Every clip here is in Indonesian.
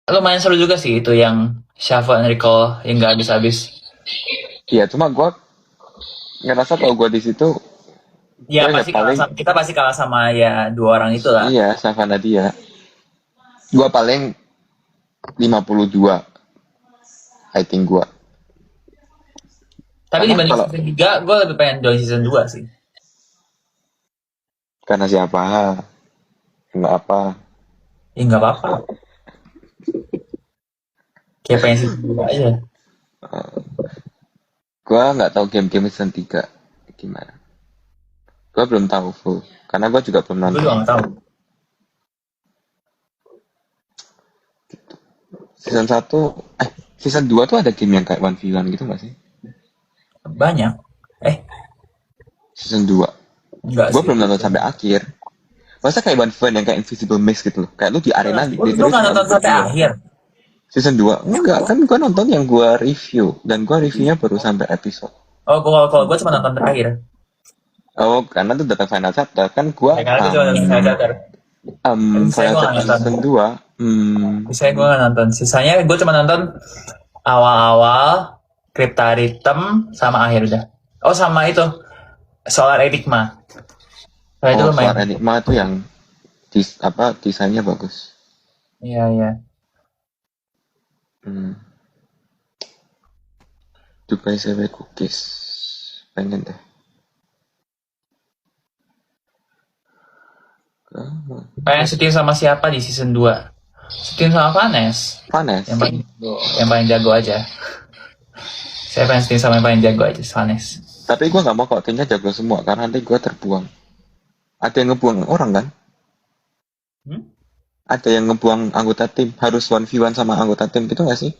lumayan seru juga sih itu yang shuffle and recall yang nggak habis-habis. Iya, cuma gue ngerasa kalau gue di situ, Ya gue ya pasti kalah paling, sama, kita pasti kalah sama ya dua orang itu lah. iya, Savana dia. Gue paling 52, I think gue. Tapi Karena dibanding kalau, season 3, gue lebih pengen join season 2 sih. karena siapa, nggak apa. Ya nggak apa-apa. Kayak pengen season 2 aja. Gue nggak tahu game-game season 3 gimana. Gue belum tahu full, karena gue juga belum Gue nonton. juga nggak tahu. Season 1, season 2 tuh ada game yang kayak 1v1 gitu nggak sih? Banyak. Season 2. Enggak Gue sih. belum nonton sampai akhir. Masa kayak 1v1 yang kayak Invisible Maze gitu loh. Kayak lu di arena Lu nggak nonton sampai akhir. Season 2. Enggak, kan gue nonton yang gue review. Dan gue reviewnya baru sampai episode. Oh, kalau gue cuma nonton terakhir. Oh, karena tuh datang Final Chapter. Kan gue, Ya, karena gue cuma nonton Final Chapter. Final Saya Chapter nggak season 2. Sisanya gue nggak nonton. Sisanya gue cuma nonton awal-awal, Crypta Rhythm, sama akhir udah. Oh, sama itu. Solar Enigma. Nah, itu Oh, lumayan. Solar Enigma tuh yang desainnya bagus. Iya, iya. Dubai Sewe Cookies. Pengen deh. Pengen syuting sama siapa di season 2? Syuting sama Vanes. Vanes. Yang paling jago aja. Saya pengen syuting sama yang paling jago aja, Vanes. Tapi gue gak mau kok timnya jago semua. Karena nanti gue terbuang. Ada yang ngebuang orang kan? Ada yang ngebuang anggota tim. Harus 1v1 sama anggota tim gitu gak sih?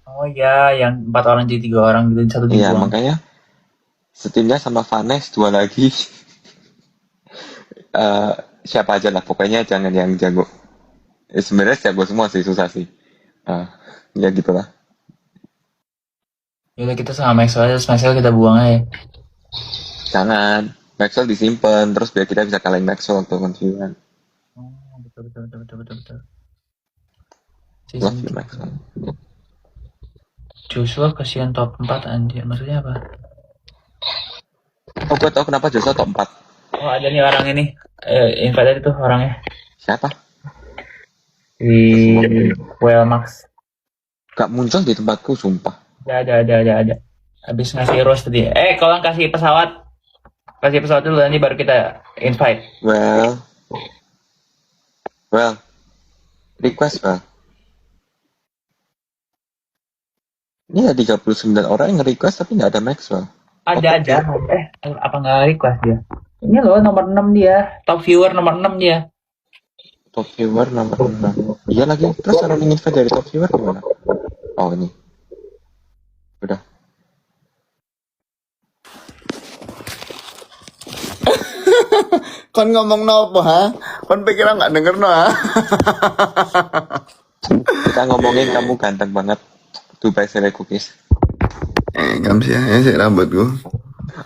Oh iya, yang 4 orang jadi 3 orang gitu, satu Iya, dibuang. makanya setimnya sama Vanes 2 lagi. Siapa aja lah, pokoknya jangan yang jago. Sebenarnya jago semua sih, susah sih. Ya gitulah. Yaudah kita sama Maxwell, terus Maxwell kita buang aja. Jangan. Maxwell disimpan terus biar kita bisa kalahin Maxwell waktu konfiguran. Oh, betul. Love you Maxwell. Joshua kasihan top 4 anjir, maksudnya apa? Oh, gue tau kenapa Joshua top 4. Oh ada nih orang ini, invite itu orangnya. Siapa? Di Wellmax. Gak muncul di tempatku, sumpah. Ada. Habis ngasih rose tadi. Kalau kasih pesawat dulu nanti baru kita invite. Well, request well. Ini ada 39 orang yang request tapi nggak ada Maxwell. Ada. Apa nggak request dia? Ini loh nomor 6 dia, top viewer nomor 6 dia. Top viewer nomor 6. Iya lagi. Terus cara invite dari top viewer gimana? Oh ini. Udah. Kon ngomong nopo ha? Kon pikir nggak denger no ha? Kita ngomongin kamu ganteng banget. Dubai Sewe Cookies. Kamu sih ya sih rambutku.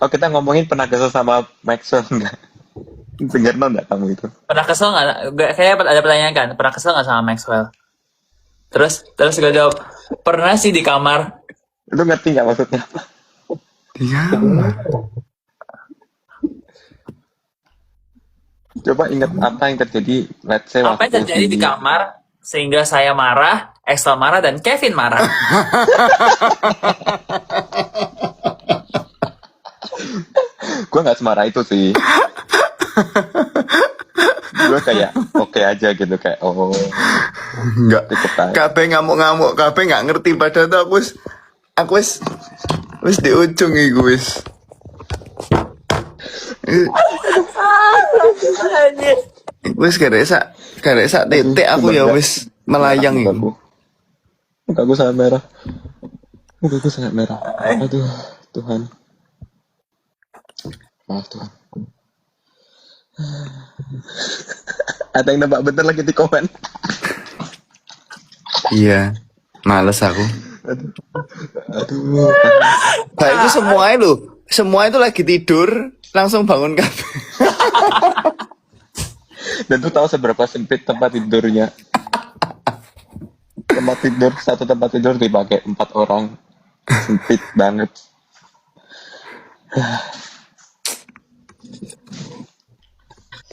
Oh kita ngomongin pernah kesel sama Maxwell enggak? Dengar nggak kamu itu? Pernah kesel nggak? Kayaknya ada pertanyaan kan. Pernah kesel nggak sama Maxwell? Terus gue jawab, pernah sih di kamar. Lu ngerti nggak maksudnya? Iya. Coba ingat apa yang terjadi. Let's say Apa yang terjadi di kamar sehingga saya marah, Excel marah, dan Kevin marah. Gue nggak semarah itu sih. Gue kayak oke aja gitu kayak Enggak. cukup aja. Kabeh ngamuk-ngamuk, kabeh nggak ngerti padahal tuh aku wis di ujung iku wis. Wis karek sak titik aku ya wis melayang iku. Mukaku sangat merah. Mukaku sangat merah. Aduh, Tuhan. Maaf Tuhan. Ada yang nebak bener lagi di komen. Iya. Males aku. Aduh. Nah itu semua itu lagi tidur langsung bangun kabeh. Dan tuh tahu seberapa sempit tempat tidurnya. satu tempat tidur dipakai 4 orang. Sempit banget.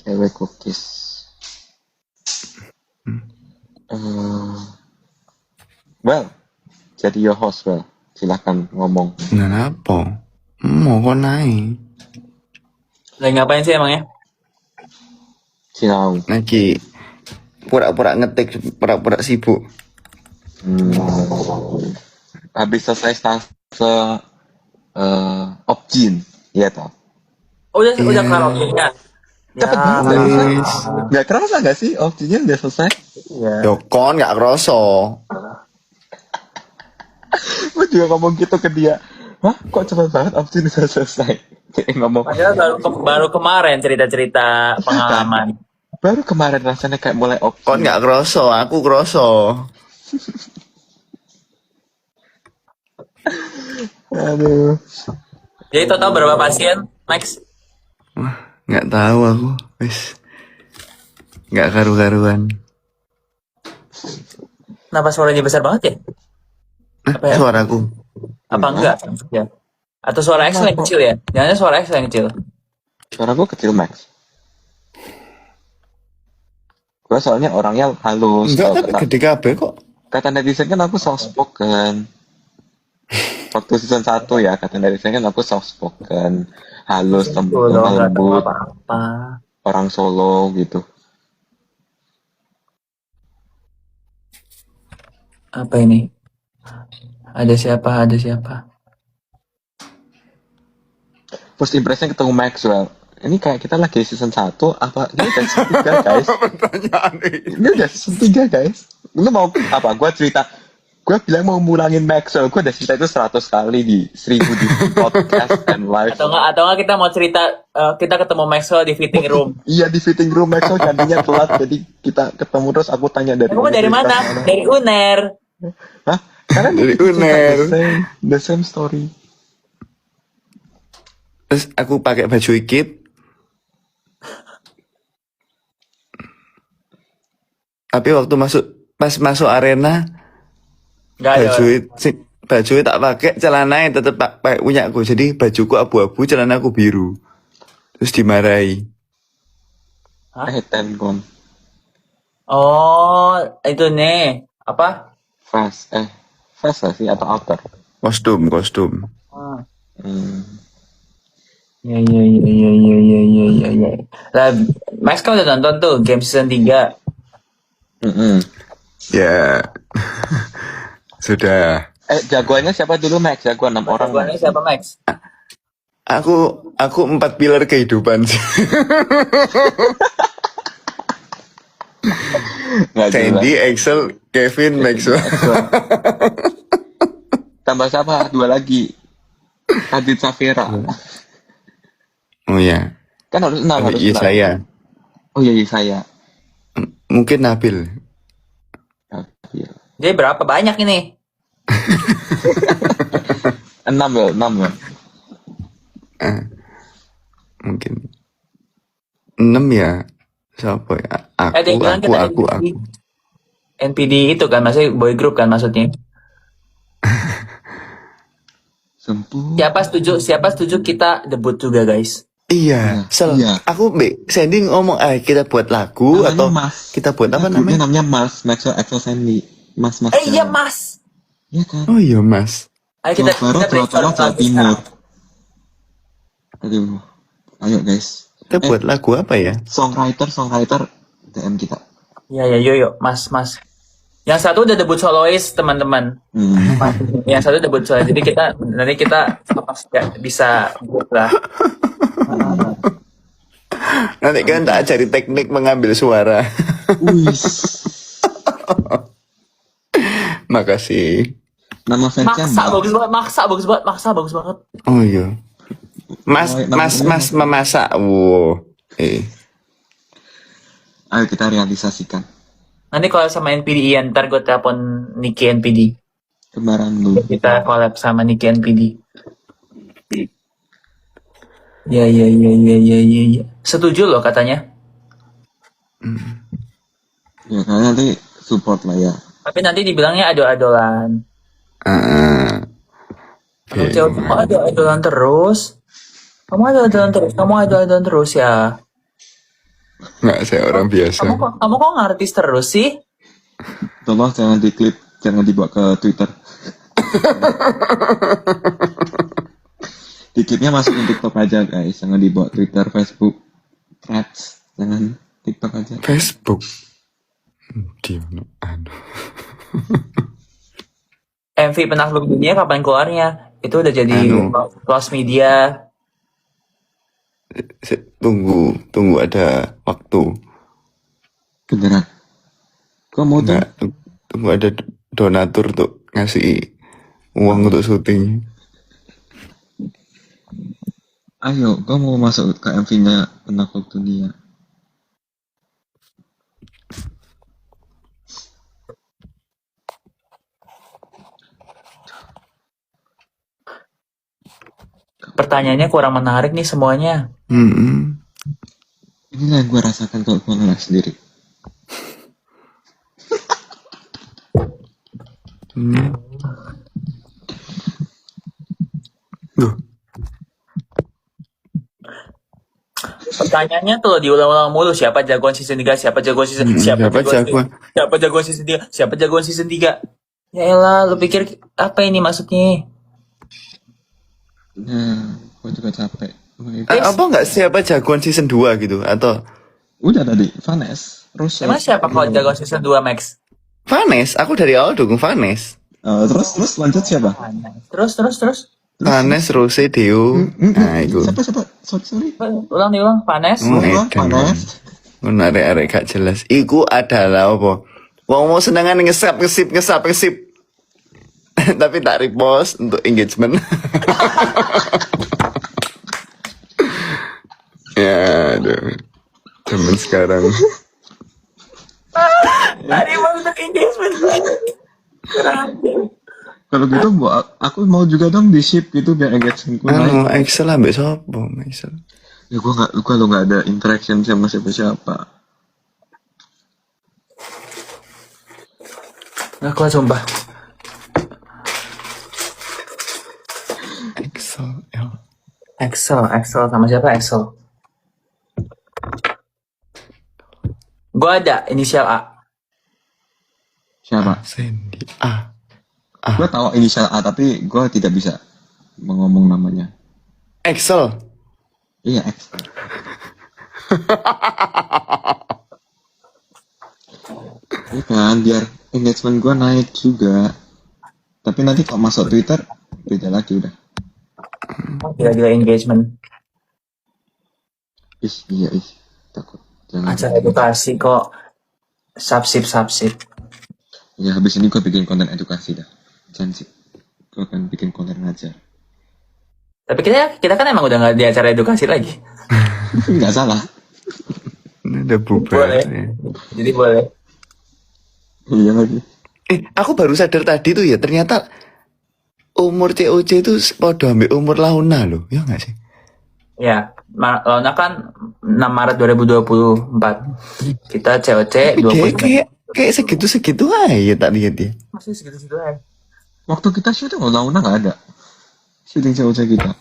Cewek cookies. Well, jadi your host, well. Silahkan ngomong. Nah, apa? Mau kok naik? Lagi ngapain sih emangnya? Sinau. Lagi pura-pura ngetik, pura-pura sibuk. Habis selesai stase Opjin, iya toh. Oh, udah Iya. kelar waktunya. Cepet banget Ya, guys. Gak kerasa gak sih Opjinnya udah selesai? iya. Yo kon gak kroso. Gue juga ngomong gitu ke dia. Hah? Kok cepet banget Opjin udah selesai? Dia ngomong. Padahal baru kemarin cerita-cerita pengalaman. Baru kemarin rasanya kayak mulai Opjin. Kon gak kroso, aku kroso. Aduh. Jadi total berapa pasien, Max? Wah, gak tahu aku. Wis. Gak karu-karuan. Kenapa suaranya besar banget ya? Apa ya? Suaraku. Apa enggak? Ya. Atau suara X yang kecil ya? Jangan suara X yang kecil. Suara gue kecil Max. Gue soalnya orangnya halus. Enggak, Kalau tapi gede kabeh kok. kata netizen kan aku soft spoken. Waktu season 1 ya, kata netizen kan aku soft spoken. Halus, Tuh, loh, nggak tahu lembut, apa-apa. orang Solo gitu. Apa ini? Ada siapa? Ada siapa? First impression ketemu Maxwell. Ini kayak kita lagi season 1 apa? Ini udah season 3 guys. Pertanyaan Ini udah season 3 guys. Lu mau apa? Gue cerita. Gue bilang mau mulangin Maxwell. Gue udah cerita itu 100 kali di 1000 di podcast and live. Atau nggak kita mau cerita kita ketemu Maxwell di fitting room. Iya di fitting room Maxwell gantinya telat. Jadi kita ketemu terus aku tanya dari Kamu dari mana? Dari UNER. Hah? Karena Dari itu cerita UNER. the same story. Terus aku pakai baju ikip. Tapi waktu pas masuk arena, Nggak ada. baju tak pakai, celananya tetap pakai punya aku. Jadi bajuku abu-abu, celanaku biru. Terus dimarahi. Hah? Tengon. Oh, itu nih. Apa? Fast lah sih atau outer. Kostum. Hmm. Ya. Lah, Max kan udah nonton tuh game season 3. Ya. Sudah. Jagoannya siapa dulu Max? Jagoan 6 orang. Jagoannya siapa, Max? Aku 4 pilar kehidupan sih. Nggak jelas. Sandy, Axel, Kevin, Maxwell. Tambah siapa? 2 lagi. Adit Safira. Oh ya. Kan harus 6 harus Iya 6. saya. Oh iya saya. Mungkin Nabil. Iya. Jadi berapa banyak ini? 6 ya. Mungkin 6 ya. Siapa ya? Dia bilang kita Aku. NPD itu kan, maksudnya boy group kan maksudnya. Sempuh. Siapa setuju kita debut juga, guys? Iya. Iya. Aku Sandy ngomong, kita buat lagu Namanya atau Mas. kita buat apa Grupnya namanya? namanya Mas. Maxwell Axel Sandy. Mas. Iya, Mas. Iya kan? Oh iya Mas. Ayo Jawa kita Barat, Jawa brainstorm Tengah, Jawa lagi Timur. sekarang. Aduh. Ayo guys. Kita buat lagu apa ya? Songwriter DM kita. Iya, yuk, Mas. Yang satu udah debut solois, teman-teman. Yang satu debut solois. Jadi nanti kita bisa buat lah. Nanti kan tak cari teknik mengambil suara. Wis. Makasih. Nama fansnya Maksa bagus banget. Oh iya. Mas memasak. Wow. Ayo kita realisasikan. Nanti kalau sama NPD Ian, ntar gue telepon Niki NPD. Kembaran lu. Kita collab sama Niki NPD. Ya. Setuju loh katanya. Ya karena nanti support lah ya. Tapi nanti dibilangnya ado-adolan. Ah, Kamu cewek kamu ado-adolan terus. Kamu ado-adolan terus ya. nggak, saya orang biasa. Kamu kok ngartis terus sih? Tolong jangan diklip, jangan dibawa ke Twitter. Diklipnya masukin TikTok aja guys, jangan dibawa Twitter, Facebook, Threads, jangan TikTok aja. Facebook. Di anu. MV Penakluk Dunia kapan keluarnya? Itu udah jadi Anu. close media. Tunggu ada waktu. Beneran. Kok mau tuh? Nggak, tunggu ada donatur untuk ngasih uang untuk syuting. Ayo, kau mau masuk ke MV-nya Penakluk Dunia? Pertanyaannya kurang menarik nih semuanya. Inilah yang gue rasakan kalau gue ngelak sendiri. Loh, Pertanyaannya tuh diulang-ulang mulu, siapa jagoan season 3, siapa jagoan season siapa jagoan? siapa jagoan season 3, siapa jagoan season 3. Ya elah, lu pikir apa ini maksudnya? Nah, gue juga capek. Apa nggak siapa jagoan season 2 gitu? Atau Udah tadi, Vanes, Rose. Emang siapa kalau jagoan season 2 Max? Vanes? Aku dari awal dukung Vanes. Terus lanjut siapa? Terus. Vanes, Rose, Deo. Nah, itu. Siapa? Sorry. Ulang, Vanes. Vanes. Arek-arek gak jelas. Iku adalah apa? Wong senengan ngesap. Tapi tak repost untuk engagement. Ya, aduh. Zaman sekarang. Tadi mau untuk engagement. Kalau gitu, aku mau juga dong di ship gitu biar engagement gue naik. Excel ambek sopo, Excel. Ya gue nggak ada interaction sama siapa-siapa. Nggak kuat sumpah. Excel sama siapa Excel? Gue ada inisial A. Siapa? Sandy. Gue tahu inisial A tapi gue tidak bisa mengomong namanya. Excel. Iya X. Iya kan, biar engagement gue naik juga. Tapi nanti kalau masuk Twitter beda lagi udah. Gila-gila engagement. Iya takut. Jangan. Acara edukasi kok. Subsip. Ya habis ini gue bikin konten edukasi dah. Janji. Gue akan bikin konten ngajar. Tapi kita kan emang udah nggak di acara edukasi lagi. Nggak salah. Ini udah bubar. Boleh. Ya. Jadi boleh. Iya lagi. Aku baru sadar tadi tuh ya, ternyata umur COC itu podo ambil umur Launa loh, ya nggak sih? Ya, Launa kan 6 Maret 2024. Kita COC 20. Kayak segitu aja tak lihat ya. Masih segitu-segitu aja. Waktu kita syuting Launa nggak ada. Syuting cewek kita.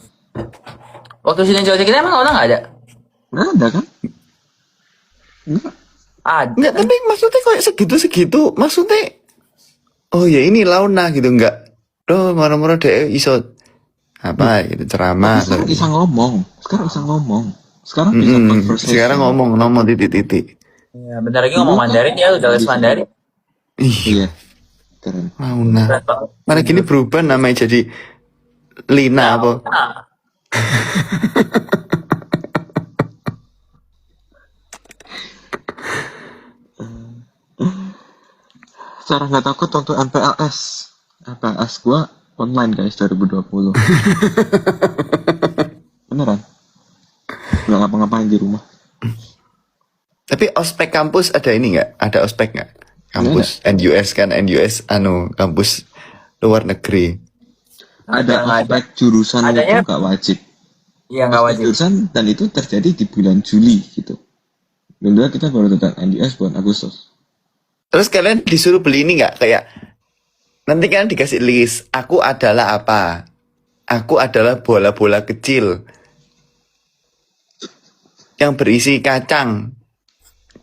Waktu sidang COC kita emang Launa nggak ada? Nggak ada kan? Nggak. Ada. Enggak, tapi maksudnya kayak segitu. Maksudnya, oh ya ini Launa gitu, enggak. Oh, moro-moro deh iso apa gitu ceramah. Sekarang bisa ngomong. Sekarang bisa conversation. Sekarang ngomong titik-titik. Ya, bentar lagi ngomong Mandarin ya, udah les Mandarin. Ih, Iya. Keren. Launa. Keren banget. Mana gini berubah namanya jadi Lina apa? Nah, Cara nggak takut waktu MPLS. MPLS gua online guys 2020. Beneran. Nggak ngapa-ngapain di rumah. Tapi ospek kampus ada ini nggak? Ada ospek nggak? Kampus NUS kan, NUS kampus luar negeri. Ada nggak ospek jurusan Adanya- itu nggak wajib. iya nggak Ospek wajib. jurusan dan itu terjadi di bulan Juli gitu. Dan dua kita baru tentang NDS bulan Agustus. Terus kalian disuruh beli ini nggak? Kayak nanti kan dikasih list. Aku adalah apa? Aku adalah bola-bola kecil yang berisi kacang.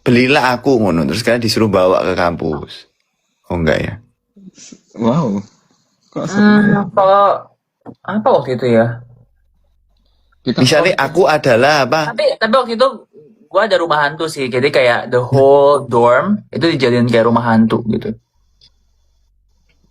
Belilah aku ngono. Terus kalian disuruh bawa ke kampus. Oh enggak ya? Wow. Kok seru? Kalau apa waktu itu ya? Kita Misalnya aku adalah apa? Tapi waktu itu gua ada rumah hantu sih. Jadi kayak the whole dorm itu dijadiin kayak rumah hantu gitu.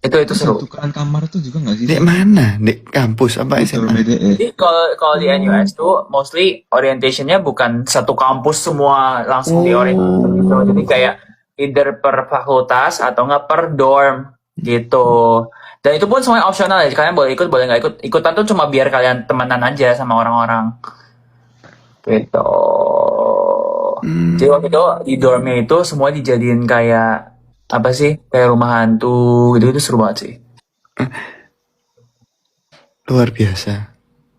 Itu seru. tukeran kamar tuh juga nggak sih? Di mana? Di kampus apa Betul, SMA? BDE. Jadi kalau di NUS tuh mostly orientationnya bukan satu kampus semua langsung di orientation gitu. Jadi kayak either per fakultas atau nggak per dorm gitu. Dan itu pun semuanya opsional ya. Kalian boleh ikut, boleh nggak ikut. Ikutan tuh cuma biar kalian temenan aja sama orang-orang. Gitu. Jadi waktu itu di dormnya itu semua dijadiin kayak apa sih? Kayak rumah hantu gitu, itu seru banget sih. Luar biasa.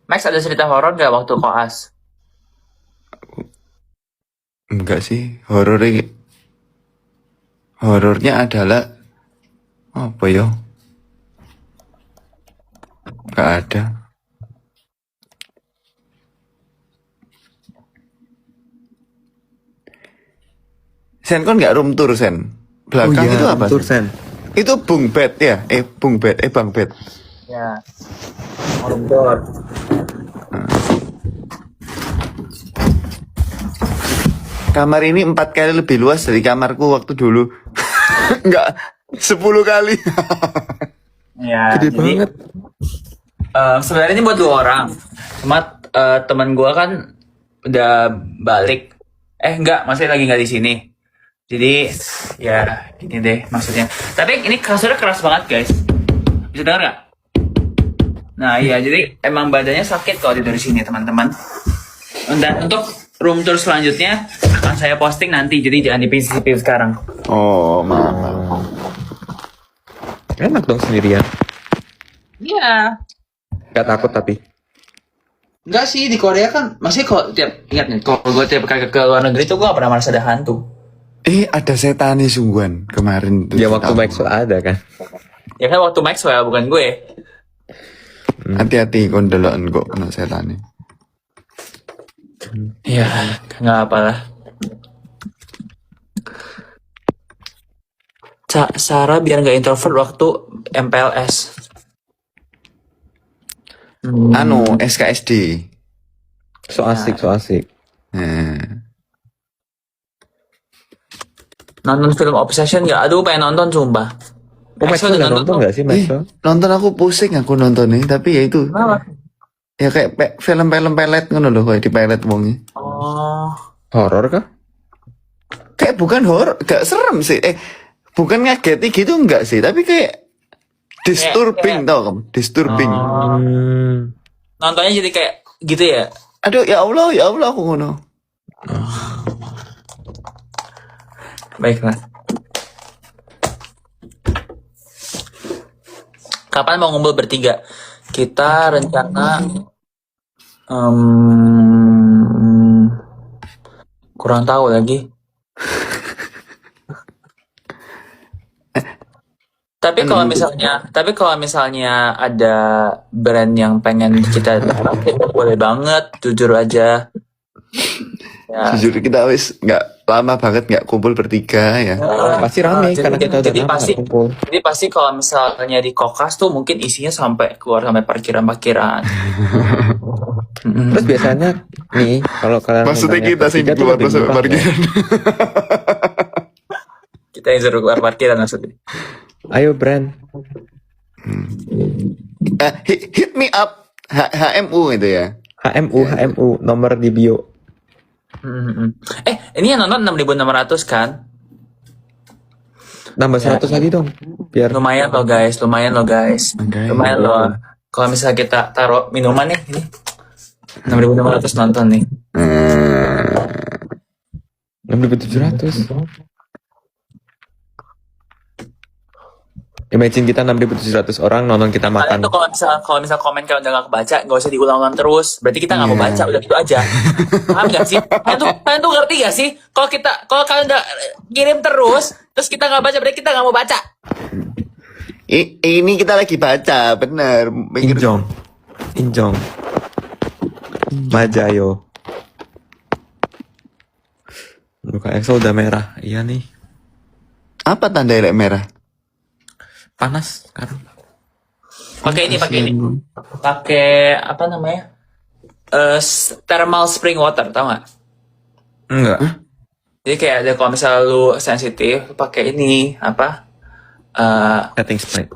Max ada cerita horor nggak waktu koas? Enggak sih. Horornya adalah apa ya? Enggak ada. Sen kan nggak room tour Sen. Belakang itu apa? Tursen. Itu bunk bed ya? Bunk bed. Bang bed. Ya. Horor. Kamar ini 4 kali lebih luas dari kamarku waktu dulu. Enggak, 10 kali. Ya, Gede jadi banget. sebenarnya ini buat 2 orang. Cuma teman gua kan udah balik. Enggak, masih lagi nggak di sini. Jadi ya ini deh maksudnya. Tapi ini kasurnya keras banget guys. Bisa dengar nggak? Nah iya, jadi emang badannya sakit kalau tidur di sini teman-teman. Dan untuk room tour selanjutnya akan saya posting nanti. Jadi jangan dipilih sekarang. Oh, maaf. Enak dong sendirian. Iya. Gak takut tapi. Enggak sih, di Korea kan masih kalau tiap ingat nih, kalau gue tiap kali ke luar negeri tuh gue gak pernah merasa ada hantu. Ada setan nih sungguhan kemarin tuh. Ya waktu Maxwell ada kan. Ya kan waktu Maxwell bukan gue. Hati-hati kondeloan kok kena setan nih. Iya, nggak apalah. Sarah biar nggak introvert waktu MPLS. SKSD. So asik, so asik. Nah. Nonton film Obsession nggak? Aduh, pengen nonton sumpah. Oh, Maxwell udah nonton gak sih Maxwell? Nonton aku pusing aku nonton nih, tapi ya itu. Kenapa? Ya kayak film-film pelet ngono loh, kayak di pelet wongnya. Oh, Horor kah? Kayak bukan horor, gak serem sih. Bukan ngageti gitu enggak sih, tapi kayak disturbing tau kamu, disturbing. nontonnya jadi kayak gitu ya? Aduh ya Allah aku ngono. Baiklah. Kapan mau ngumpul bertiga? Kita rencana kurang tahu lagi. Tapi kalau misalnya ada brand yang pengen kita dapat, boleh banget, jujur aja. Ya. Jujur kita wis nggak lama banget nggak kumpul bertiga ya. Pasti rame karena kita udah lama pasti, gak kumpul. Jadi pasti kalau misalnya di Kokas tuh mungkin isinya sampai keluar sampai parkiran-parkiran. Terus biasanya nih kalau kalian Maksudnya undangnya kita sih bertiga tuh keluar lebih sampai murah, parkiran. Kita yang suruh keluar parkiran maksudnya. kan? Ayo brand. Hit me up HMU itu ya. HMU nomor di bio. Ini yang nonton 6.600 kan? Nambah 100 lagi dong. Biar Lumayan loh guys. Okay. Lumayan loh. Kalau misalnya kita taruh minuman nih, ini 6.600 nonton nih. 6.700. Imagine kita 6.700 orang nonton kita Kalian makan. tuh kalau misal komen kalian udah gak kebaca, gak usah diulang-ulang terus. Berarti kita gak mau Iya. baca, udah gitu aja. Paham gak sih? Kalian tuh ngerti gak sih? Kalau kalian udah kirim terus kita gak baca, berarti kita gak mau baca. Ini kita lagi baca, bener. Mikir- Injong. Majayo. Muka Excel udah merah. Iya nih. Apa tanda elek merah? Panas sekarang. Pakai ini. Pakai apa namanya? Thermal spring water, tau gak? Enggak. Jadi kayak ada kalau misalnya lu sensitif, pakai ini apa? Setting spray.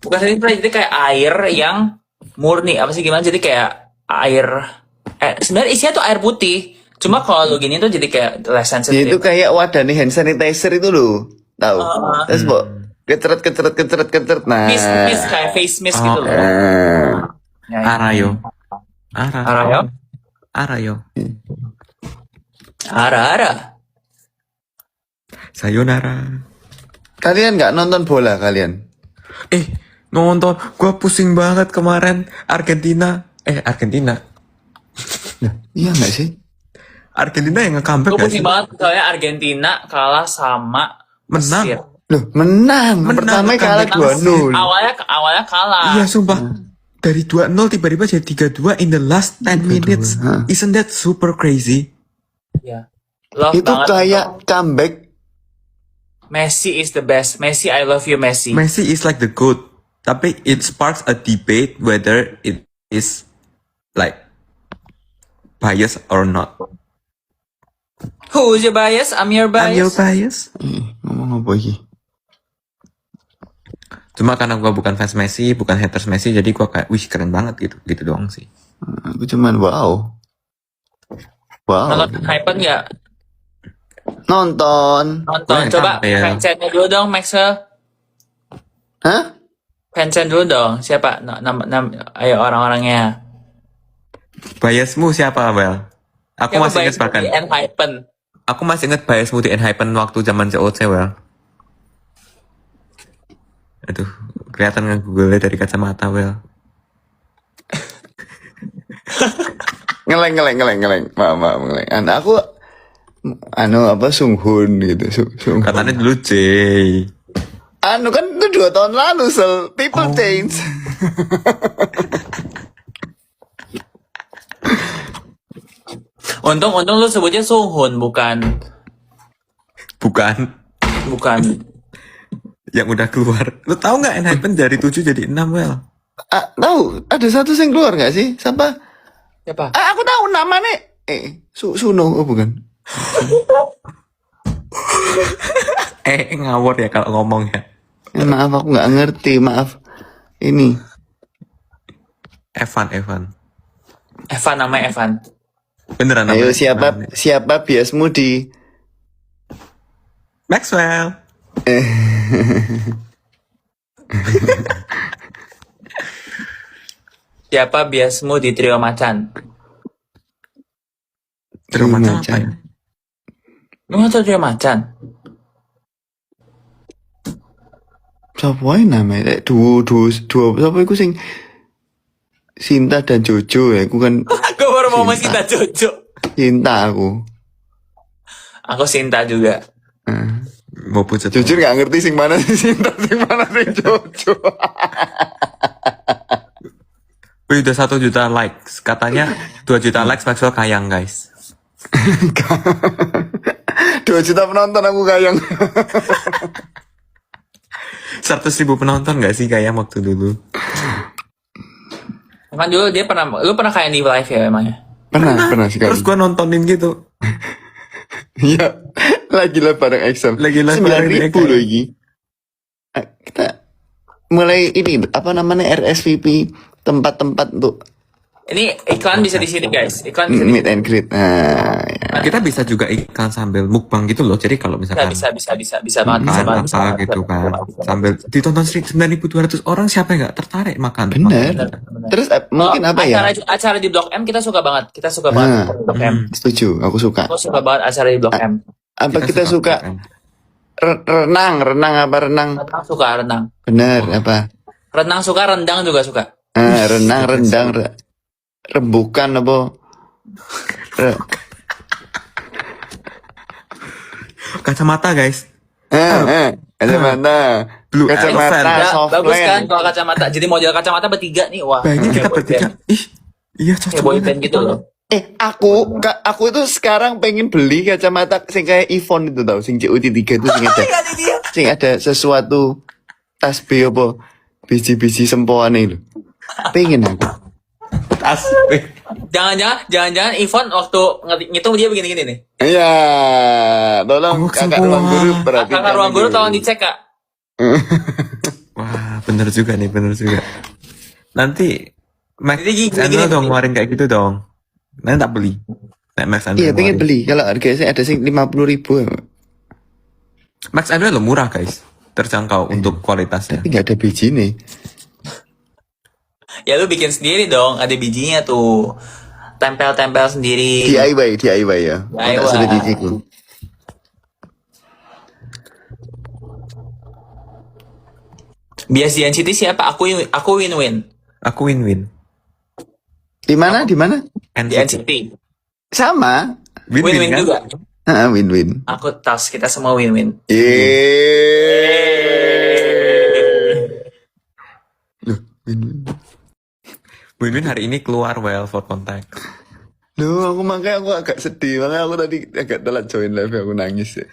Bukan sensitif, jadi kayak air yang murni. Apa sih gimana? Jadi kayak air. Sebenarnya isinya tuh air putih. Cuma kalau lu gini tuh jadi kayak less Dia sensitif. itu kayak wadah nih hand sanitizer itu loh. Tahu? Terus kok keceret. Nah. Mist kayak face mist gitu loh. Ya, ya. Arayo. Arayo? Ara. Sayonara. Kalian nggak nonton bola kalian? Nonton. Gua pusing banget kemarin. Argentina. Iya nggak sih? Argentina yang nge-comeback Gue gak pusing sih? banget soalnya Argentina kalah sama Menang. Mesir. Loh, menang. Pertama kalah comeback 2-0. Awalnya kalah. Iya sumpah. Dari 2-0 tiba-tiba jadi 3-2 in the last 10 minutes. Isn't that super crazy? Iya. Love Itu banget. kayak comeback. Messi is the best. Messi, I love you, Messi. Messi is like the GOAT. Tapi it sparks a debate whether it is like bias or not. Who's your bias? I'm your I'm your bias. bias. Ngomong apa ini? Cuma karena gua bukan fans Messi, bukan haters Messi, jadi gua kayak, wih keren banget gitu doang sih. Aku cuman wow. Nonton Hypen nggak? Nonton. Nonton. Gue Coba sampai ya. fansnya dulu dong, Maxwell. Hah? Fansnya dulu dong. Siapa? Ayo orang-orangnya. Biasmu siapa, Bel? Aku Siapa masih ingat bias bahkan. di Hypen? Aku masih ingat biasmu di Enhypen waktu zaman COC, Bel. Aduh, kelihatan nggak Google dari kacamata, Bel. Ngeleng. Maaf, ngeleng. Aku apa Sunghun gitu. Sunghun. Katanya dulu Jay. Kan itu 2 tahun lalu, people change. Untung lu sebutnya Sunghun, bukan Bukan yang udah keluar. Lu tahu nggak Enhypen dari 7 jadi 6, Bel? Tahu, ada satu yang keluar nggak sih? Siapa? siapa? Aku tahu namanya. Suno, oh bukan. Ngawur ya kalau ngomong ya. Maaf, aku nggak ngerti. Maaf. Ini. Evan. Evan, namanya Evan. Beneran Ayo namanya? siapa biasmu di Maxwell. Siapa biasmu di Trio Macan? Trio Macan apa ya? Lu nggak tahu Trio Macan? Siapa yang namanya? Duo siapa itu sing Sinta dan Jojo ya? Aku kan Gue baru mau masih Sinta Jojo. Sinta aku. Aku Sinta juga. Mau pucat. Jujur nggak ngerti sing mana sing Sinta, sing mana sing Jojo. Wih, udah 1 juta likes. Katanya 2 juta likes Maxwell kayang, guys. 2 juta penonton aku kayang. 100.000 penonton gak sih kayak waktu dulu? Kan dulu lu pernah kayak di live ya emangnya? Pernah sekali. Terus gua nontonin gitu. Iya, lagi lah bareng Excel. Lagi lah 9.000 bareng Excel. loh ini. Kita mulai ini apa namanya RSVP tempat-tempat untuk Ini iklan bisa di sini guys. Iklan bisa di meet and greet. Nah, ya. Kita bisa juga iklan sambil mukbang gitu loh. Jadi kalau misalkan bisa banget, bisa banget. apa gitu kan, sambil ditonton 9.200 orang, siapa yang nggak tertarik makan? Bener. Terus mungkin apa ya? Acara di Blok M kita suka banget. Kita suka banget Blok M. Setuju, aku suka. Aku suka banget acara di Blok M. Apa kita suka Renang apa renang? Renang suka renang. Bener apa? Renang suka, rendang juga suka. Renang, rendang, rembukan apa? Re- Kacamata guys. Kacamata. Blue Kacamata, elephant. Ya, soft bagus lens. kan kalau kacamata. Jadi model kacamata bertiga nih, wah. Bayangin kita kayak boy bertiga. band. Ih, iya Kayak cocok boy banget. band gitu loh. Aku itu sekarang pengen beli kacamata sing kayak iPhone itu tau, sing CUT3 itu sing ada sesuatu tasbih apa biji-biji sempoan itu. Pengen aku. Asik. Jangan-jangan Ivan waktu ngitung dia begini-gini nih. Iya, tolong Oh, kakak sempoan. ruang guru perhatiin. Kakak ruang guru tolong dicek, Kak. Wah, bener juga nih, bener juga. Nanti Max Jadi gini, Andro dong gini. ngeluarin kayak gitu dong. Nanti tak beli. Nek Max Andro Iya, pengen ngeluarin. beli. Kalau harganya saya ada sing 50.000. Max Andro lo murah guys, terjangkau untuk kualitasnya. Tapi nggak ada biji nih. Ya lu bikin sendiri dong, ada bijinya tuh. Tempel-tempel sendiri. DIY ya. DIY. Tak sudah bijiku. Bias di NCT siapa? Aku win-win. Aku win-win. Di mana? Di mana? Di NCT. Sama. Win-win kan? juga. Win-win. Aku tas, kita semua win-win. Loh, win-win. Win-win hari ini keluar well for contact. Loh, aku agak sedih. Makanya aku tadi agak telat join live, aku nangis ya.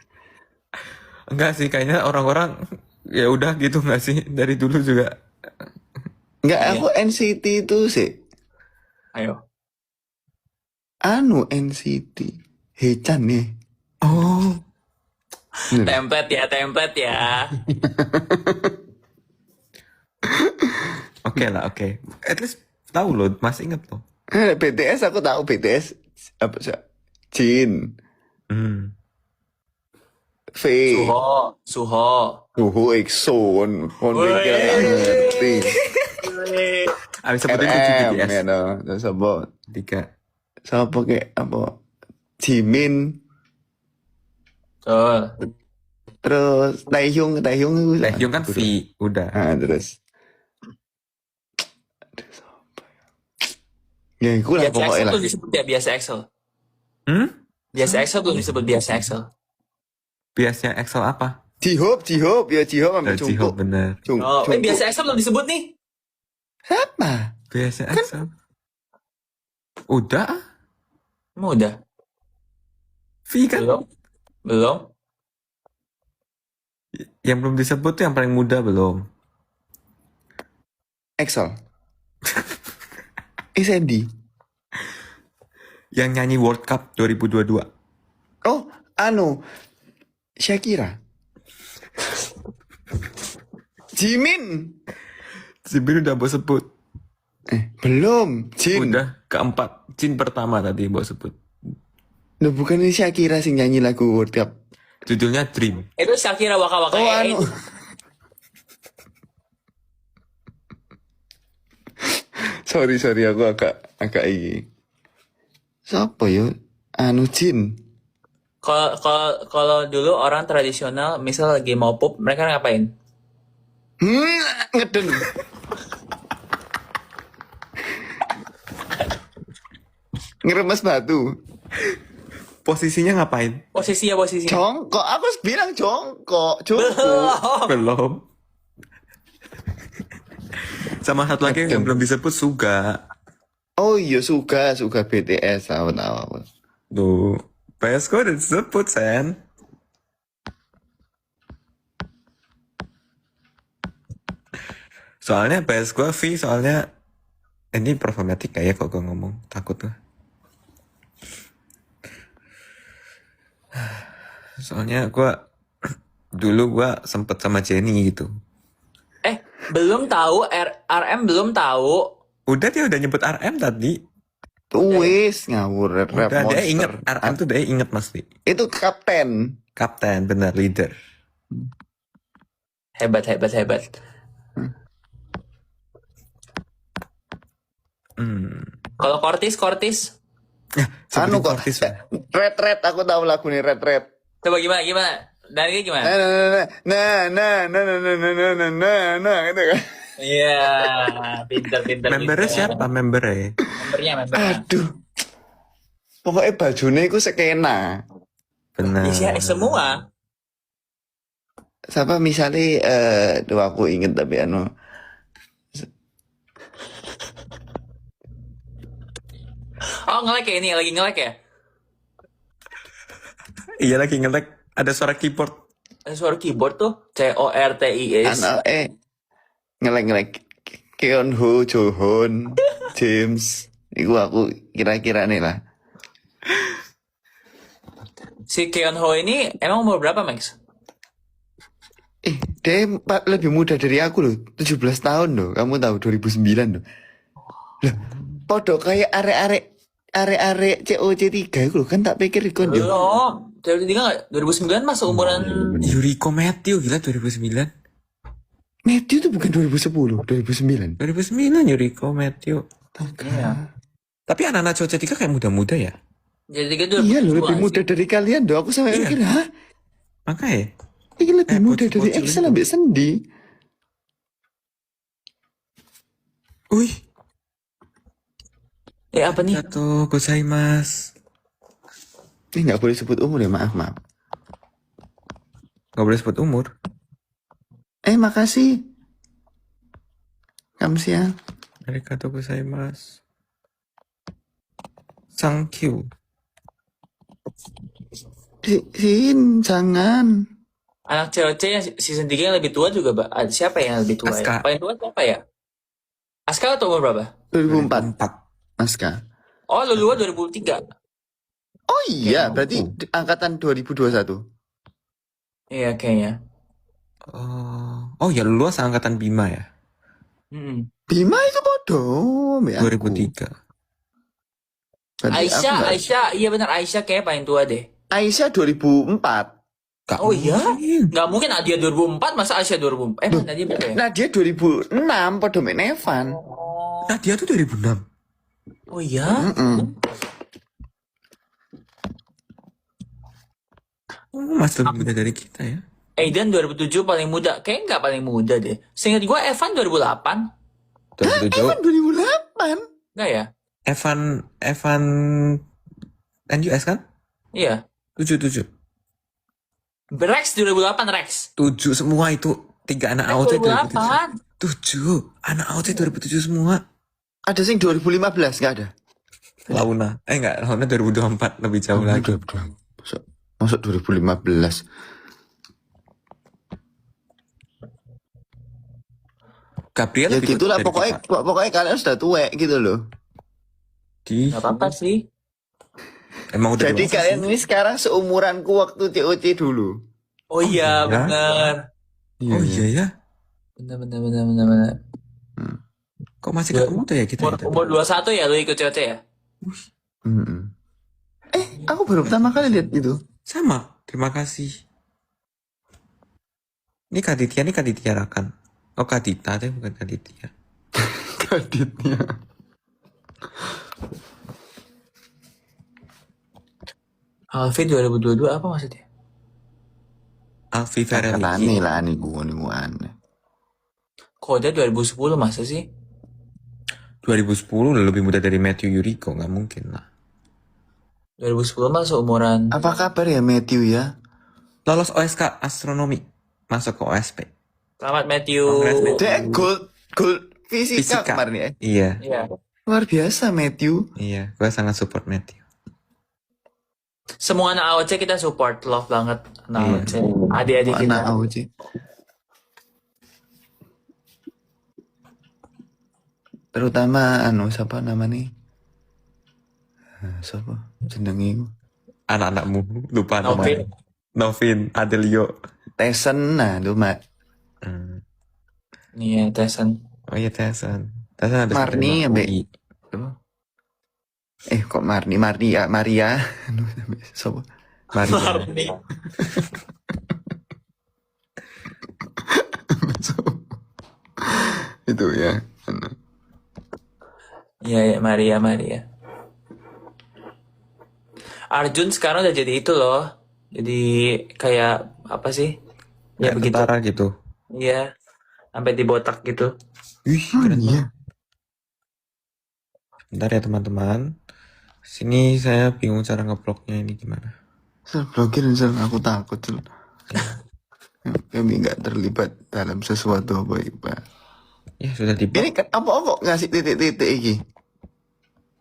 Enggak sih, kayaknya orang-orang ya udah gitu nggak sih dari dulu juga. Enggak, aku NCT itu sih. Ayo. NCT. Hechan nih. Oh, Template ya. oke lah, oke. At least tahu loh, masih inget loh. BTS aku tahu BTS apa sih? Jin, Hmm. V, Suho. Suho, EXO, kon Woi. pikir nggak ngerti. Abis sebutin tujuh RM BTS. ya no, terus apa? 3. Siapa kayak apa? Jimin, Betul. terus Taehyung itu. Taehyung kan V, udah. Terus. Ya, aku lah Biasa pokoknya Excel lah. belum disebut ya, biasa Excel. Hmm? Biasa Excel belum disebut biasa Excel. Biasanya Excel apa? J-Hope, ya J-Hope ambil Jiho Jungkook. bener. Oh, Jungkook. biasa Excel belum disebut nih. Siapa? Biasanya Excel. Udah, Emang udah? V kan? Belum? Yang belum disebut tuh yang paling muda belum. Excel. Sandy. Yang nyanyi World Cup 2022. Oh, Shakira. Jimin. Jimin udah mau sebut. Belum. Jin. Udah keempat. Jin pertama tadi mau sebut. Loh, bukan ini Shakira sing nyanyi lagu World Cup. Judulnya Dream. Itu Shakira Waka Waka. Sorry aku agak ini. Siapa ya? Jin. Kalau dulu orang tradisional, misal lagi mau pup, mereka ngapain? Ngeden. Ngeremes batu. Posisinya ngapain? Posisinya. Jongkok. Aku bilang jongkok. Belum. Sama satu lagi yang belum disebut Suga. Oh iya, suka BTS. Tahu. Tuh. PSK udah disebut, Sen. Soalnya PSK V, soalnya ini problematik kayak kok gue ngomong. Takut lah. Soalnya dulu gue sempet sama Jenny gitu. Belum tahu, RM belum tahu. Udah dia udah nyebut RM tadi. Wis ngawur rap Udah dia monster. inget RM tuh dia inget pasti. Itu kapten. Kapten bener leader. Hebat. Kalau Kortis. Anu kok. Kortis. Red aku tahu lagu nih Red. Coba gimana? Dari gimana? Nah, gitu kan. Iya, pinter. Membernya siapa membernya? Membernya. Aduh. Pokoknya bajunya itu skena. Benar. Iya, semua. Siapa misalnya, tuh aku inget tapi Oh, nge-lag ya ini, lagi nge-lag ya? Iya lagi nge-lag. Ada suara keyboard. Ada suara keyboard tuh, CORTIS. ngelek Keonho, Johon, James. Iku aku kira-kira nih lah. Si Keonho ini emang umur berapa, Max? Dia lebih muda dari aku loh, 17 tahun loh. Kamu tahu 2009 loh. Lah, podo kayak arek-arek COC3 itu loh, kan tak pikir ikon yo. Oh, 2003 nggak? 2009 mah seumuran. Yuriko Matthew gila 2009. Matthew tuh bukan 2010, 2009. 2009 Yuriko Matthew. Iya. Tapi anak-anak cowok tiga kayak muda-muda ya. Jadi kan Iya loh, lebih muda dari kalian doh. Aku sampai Iya. mikir, hah? Makanya. Ini lebih muda dari bocil-bocil Excel itu. sampai Sendi. Wih. apa nih? Satu gozaimasu. Ini nggak boleh sebut umur ya, maaf. Gak boleh sebut umur. Makasih. Kamsia. Arigatou gozaimasu. Thank you. Sin, jangan. Anak COC yang season 3 yang lebih tua juga, Mbak. Siapa yang lebih tua Aska. ya? Paling tua siapa ya? Aska atau umur berapa? 2004, 4. Aska. Oh, Lulua 2003. Oh iya, berarti angkatan 2021. Iya, kayaknya. Oh ya lu seangkatan Bima ya. Bima itu bodoh. 2003. Aisyah, iya benar, Aisyah kayak paling tua deh. Aisyah 2004. Gak Oh iya? mungkin. Nggak mungkin Nadia 2004, masa Aisyah 2004? Nadia berapa ya? Nah dia 2006 podo mek Nevan. Nah dia tuh 2006. Oh iya? Oh, masih lebih muda dari kita ya. Aidan 2007 paling muda. Kayaknya nggak paling muda deh. Seingat gue Evan 2008. 2007. 2008. Nggak ya? Evan NUS kan? Iya. 7. Rex 2008, Rex. 7 semua itu. 3 anak AOT 2008. 7. Anak AOT 2007 semua. Ada sing 2015 nggak ada? Launa. Enggak, Launa 2024 lebih jauh lagi. Masuk 2015. Gabriel Ya lebih gitulah tua dari kita. pokoknya kalian sudah tua gitu loh. Nggak apa-apa sih. Emang udah Jadi dewasa kalian sih. ini sekarang seumuranku waktu COC dulu. Oh iya, iya? benar. Oh iya ya. Benar. Kok masih gak muda ya kita? Umur 21 ya lu ikut COC ya? Aku baru pertama kali lihat itu. Sama. Terima kasih. Ini Kaditya Rakan. Oh Kadita tapi bukan Kaditya. Kaditnya. Alfi 2022 apa maksudnya? Alfi Ferelli. Katanya lah nih gue aneh. Kode 2010 masa sih? 2010 udah lebih muda dari Matthew Yuriko. Gak mungkin lah. 2010 mah seumuran. Apa kabar ya Matthew ya? Lolos OSK Astronomi. Masuk ke OSP. Selamat Matthew. Congrats, Matthew. Dia gold fisika kemarin ya. Iya. Iya. Luar biasa Matthew. Iya. Gue sangat support Matthew. Semua anak AOC kita support, love banget anak Iya. AOC. Adik-adik kita. Anak AOC. Terutama siapa namanya? Siapa? Jenenge Anak-anakmu. Lupa Novin. namanya. Novin. Adelio. Tesen tuh Mak. Iya, Tyson. Oh iya Tesan. Tesan ada Marni, sampai ambek- kok Maria. Siapa? Maria. Itu ya. Iya, Maria. Arjun sekarang udah jadi itu loh. Jadi kayak apa sih? Ya Kayak begitu. tentara gitu. Iya. Sampai dibotak gitu. Wih, Oh keren iya. banget. Bentar ya teman-teman. Sini saya bingung cara ngebloknya ini gimana. Sel, blokirin Sel, aku takut Sel. Kami nggak terlibat dalam sesuatu apa Pak. Ya sudah Ini diblok kan apa kok ngasih titik-titik iki?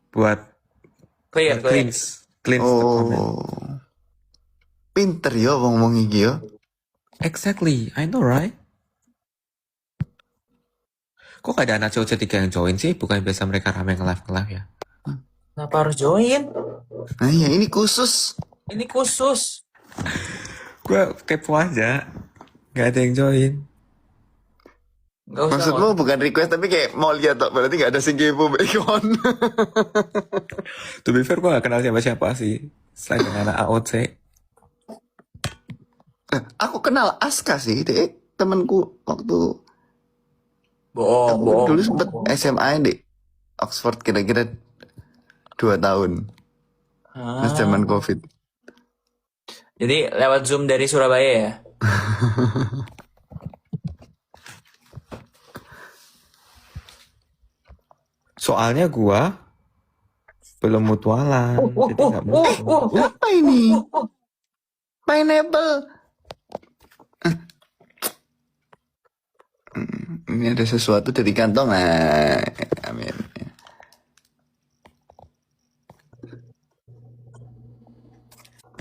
buat Clear. cleanse the comment. Oh. Pinter ya wong-wong iki ya. Exactly, I know right? Kok gak ada anak cowok tiga yang join sih? Bukan biasa mereka rame nge-live ya? Kenapa harus join? Nah ya ini khusus. Ini khusus. Gue kepo aja. Gak ada yang join. Gak usah. Maksudmu bukan request tapi kayak mau lihat tok, berarti gak ada sing kepo ikon. To be fair, gue gak kenal siapa-siapa sih. Selain dengan anak AOC. Aku kenal Aska sih, deh temanku waktu Bohong. aku dulu sempet SMA di Oxford kira-kira 2 tahun. Pas zaman COVID. Jadi lewat Zoom dari Surabaya ya? Soalnya gue belum mutualan. Jadi gak mungkin. Apa ini? Pineapple. Ini ada sesuatu dari kantong. Nah, amin.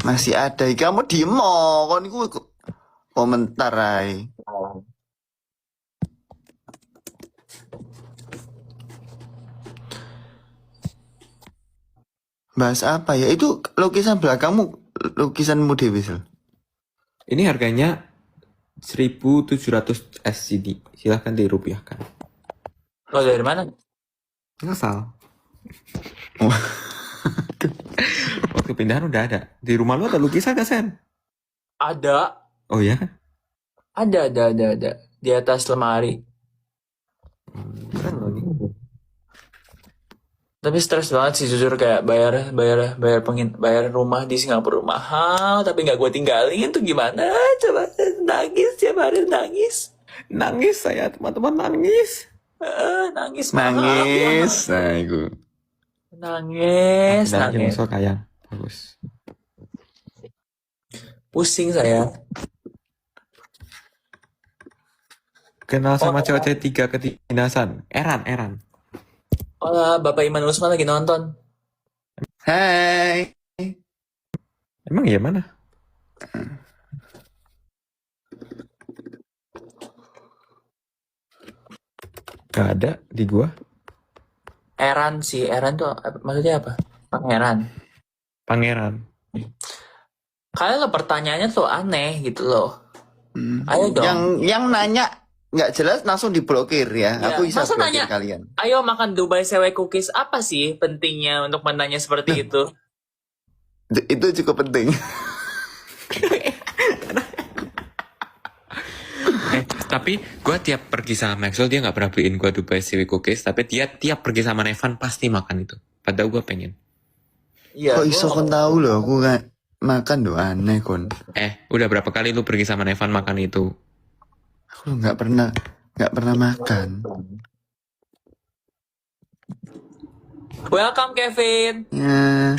Masih ada. Kamu diem mo. Kon iku komentar ay. Bahas apa ya? Itu lukisan belakangmu, lukisanmu Dewi Sel. Ini harganya 1.700 SCD. Silahkan dirupiahkan. Lo dari mana? Ngasal. Waktu pindahan udah ada. Di rumah lu ada lukisan gak, Sen? Ada. Oh ya? Ada. Di atas lemari. Keren loh ini. Tapi stres banget sih jujur, kayak bayar rumah di Singapura mahal, tapi nggak gue tinggalin tuh gimana? Coba nangis tiap hari nangis. Nangis saya, teman-teman, nangis. Nangis mahal. Nangis. Nah, itu. Nangis. Ada aja masuk kayak. Bagus. Pusing saya. Kenal sama cewek-cewek 3 kedinasan. Eran. Oh, Bapak Iman Usman lagi nonton. Hai. Emang iya mana? Gak ada di gua. Eran tuh maksudnya apa? Pangeran. Kalian lo pertanyaannya tuh aneh gitu loh. Ayo dong. Yang nanya nggak jelas langsung diblokir ya. Ya, Aku bisa masa blokir nanya, kalian. Ayo makan Dubai sewe cookies, apa sih pentingnya untuk menanya seperti itu? Itu cukup penting. Tapi gua tiap pergi sama Maxwell dia nggak pernah beliin gua Dubai Seaweed Cookies. Tapi dia tiap pergi sama Nevan pasti makan itu. Padahal gua pengen. Iya. Kok iso kon tahu loh aku nggak makan doh aneh kon. Udah berapa kali lu pergi sama Nevan makan itu? Aku nggak pernah makan. Welcome Kevin. Ya.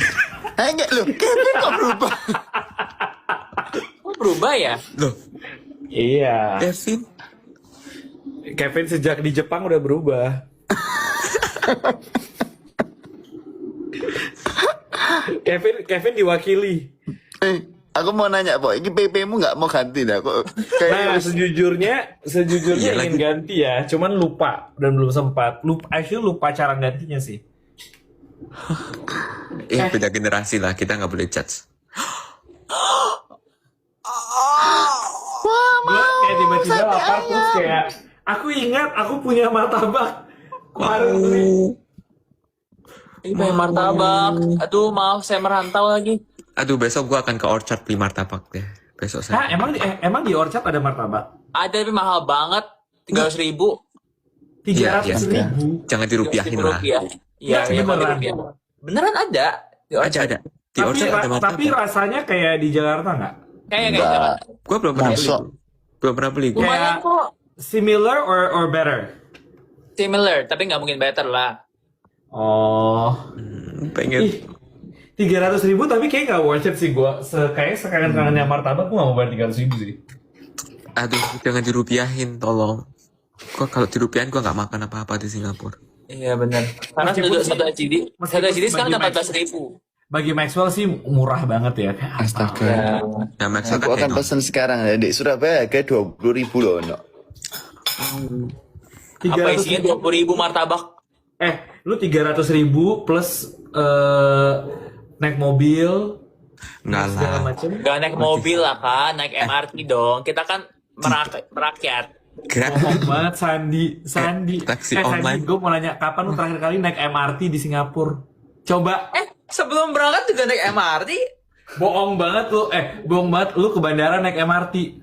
Enggak loh, Kevin kok berubah? Kok berubah ya? Loh, Iya. Kevin. Kevin sejak di Jepang udah berubah. Kevin diwakili. Aku mau nanya, Pak, ini PP-mu nggak mau ganti dah kok? Nah, Kayak sejujurnya Iya, ingin lagi. ganti ya, cuman lupa dan belum sempat. Lupa cara gantinya sih. Beda generasi lah, kita nggak boleh judge. Gue kayak tiba-tiba lapar terus kayak aku ingat aku punya martabak kemarin beli. Ini pengen martabak. Aduh maaf saya merantau lagi. Aduh, besok gua akan ke Orchard beli martabak deh. Besok Hah, saya. emang di Orchard ada martabak? Ada tapi mahal banget. 300.000. 300.000. Jangan dirupiahin lah. Iya, Nggak, iya, beneran. rupiah. Beneran ada. Di Ada, Orchard. ada. Di Orchard ada Tapi martabak. rasanya kayak di Jakarta nggak? Kayak Enggak. Gue belum pernah beli. Masuk. Belum pernah beli. Gua. lumayan kok. Similar or better? Similar, tapi nggak mungkin better lah. Oh, Pengen. ih, 300.000 tapi kayak nggak worth it sih gue. Kayaknya sekangen-kangennya martabak gue nggak mau bayar 300.000 sih. Aduh, jangan dirupiahin, tolong. Gua kalau dirupiahin gua nggak makan apa-apa di Singapura. Iya benar. Karena Meskipun satu SGD, satu SGD sekarang bagi 14.000. Bagi Maxwell sih murah banget ya. Kayak apa? Astaga. Ya. Nah, maksudnya Aku akan pesen sekarang ya di Surabaya kayak 20.000 loh, no. Apa isinya 20.000 martabak? Lu 300.000 plus naik mobil, Enggak segala lah. macam. Gak naik mobil lah kan, naik MRT dong. Kita kan merakyat. Grab. Bohong banget Sandi. Taksi Sandi, online. gue mau nanya kapan lu terakhir kali naik MRT di Singapura? Coba. Sebelum berangkat juga naik MRT. Bohong banget lu ke bandara naik MRT.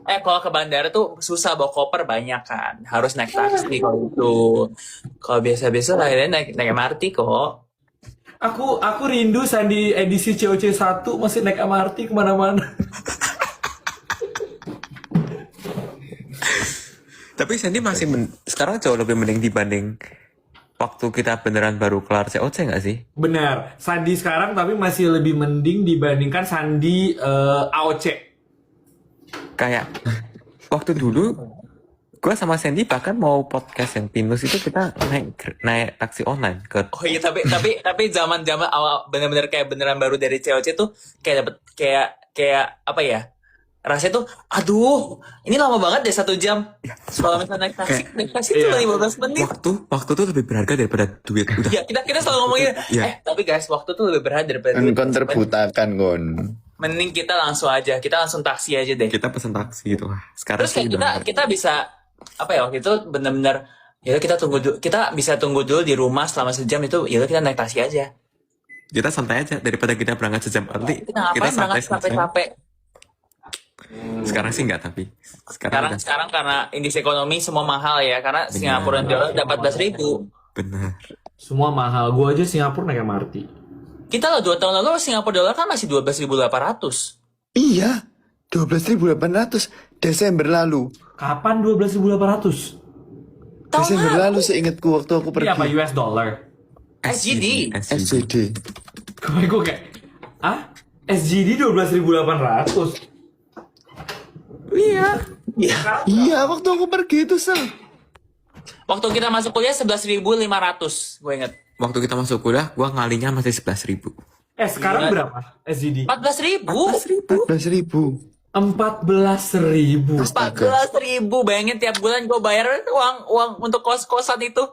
Kalau ke bandara tuh susah bawa koper banyak kan. Harus naik taksi kalau itu. Kalau biasa-biasa akhirnya naik MRT kok. Aku rindu Sandi edisi COC 1 masih naik MRT kemana-mana. Tapi Sandy masih sekarang jauh lebih mending dibanding waktu kita beneran baru kelar COC nggak sih? Benar, Sandi sekarang tapi masih lebih mending dibandingkan Sandi AOC. Kayak waktu dulu gue sama Sandy bahkan mau podcast yang Pinus itu kita naik taksi online ke Oh iya tapi zaman awal bener-bener kayak beneran baru dari COC tuh kayak dapet kayak apa ya? Rasanya tuh, aduh, ini lama banget deh 1 jam. Kalau misalnya naik taksi tuh 15 menit. waktu tuh lebih berharga daripada duit udah. Ya, kita selalu ngomongin, Iya. tapi guys, waktu tuh lebih berharga daripada duit. Kon terbutakan kon. Mending kita langsung taksi aja deh. Kita pesen taksi gitu. Sekarang Terus sih kayak kita bisa, apa ya, waktu itu bener-bener, ya kita bisa tunggu dulu di rumah selama sejam itu, ya kita naik taksi aja. kita santai aja daripada kita berangkat sejam early. Kita ngapain berangkat capek-capek? Sekarang sih enggak tapi sekarang udah Sekarang karena indeks ekonomi semua mahal ya, karena Singapura dan Jawa dapat 14.000. benar. Semua mahal. Gua aja Singapura naik MRT. Kita loh 2 tahun lalu Singapura dolar kan masih 12.800. Iya, 12.800 Desember lalu. Kapan 12.800? Desember lalu seingatku waktu aku Ini apa pergi. US dollar? SGD. SCD. Gue kayak, SGD 12.800. Iya. Iya, waktu aku pergi itu sel. Waktu kita masuk kuliah 11.500, gue inget. Waktu kita masuk kuliah, gua ngalinya masih 11.000. Sekarang berapa SGD? 14.000. 14.000. 14.000. 14.000, bayangin tiap bulan gue bayar uang untuk kos-kosan itu.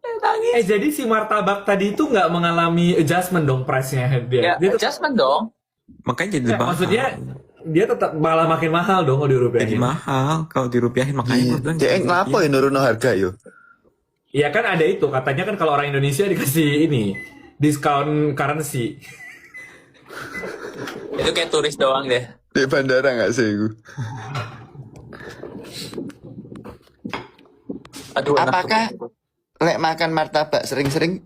Nangis. Jadi si martabak tadi itu nggak mengalami adjustment dong price-nya Ya, dia. adjustment dong. Makanya jadi Ya, mahal. maksudnya dia tetap malah makin mahal dong kalau jadi dirupiahin. mahal kalau dirupiahin makanya Iya, gua bilang dia ngapa ya nuruno harga yo? Iya kan ada itu katanya kan kalau orang Indonesia dikasih ini diskon currency. Itu kayak turis doang deh. Di bandara nggak sih gue? Aduh, enak. Apakah lek makan martabak sering-sering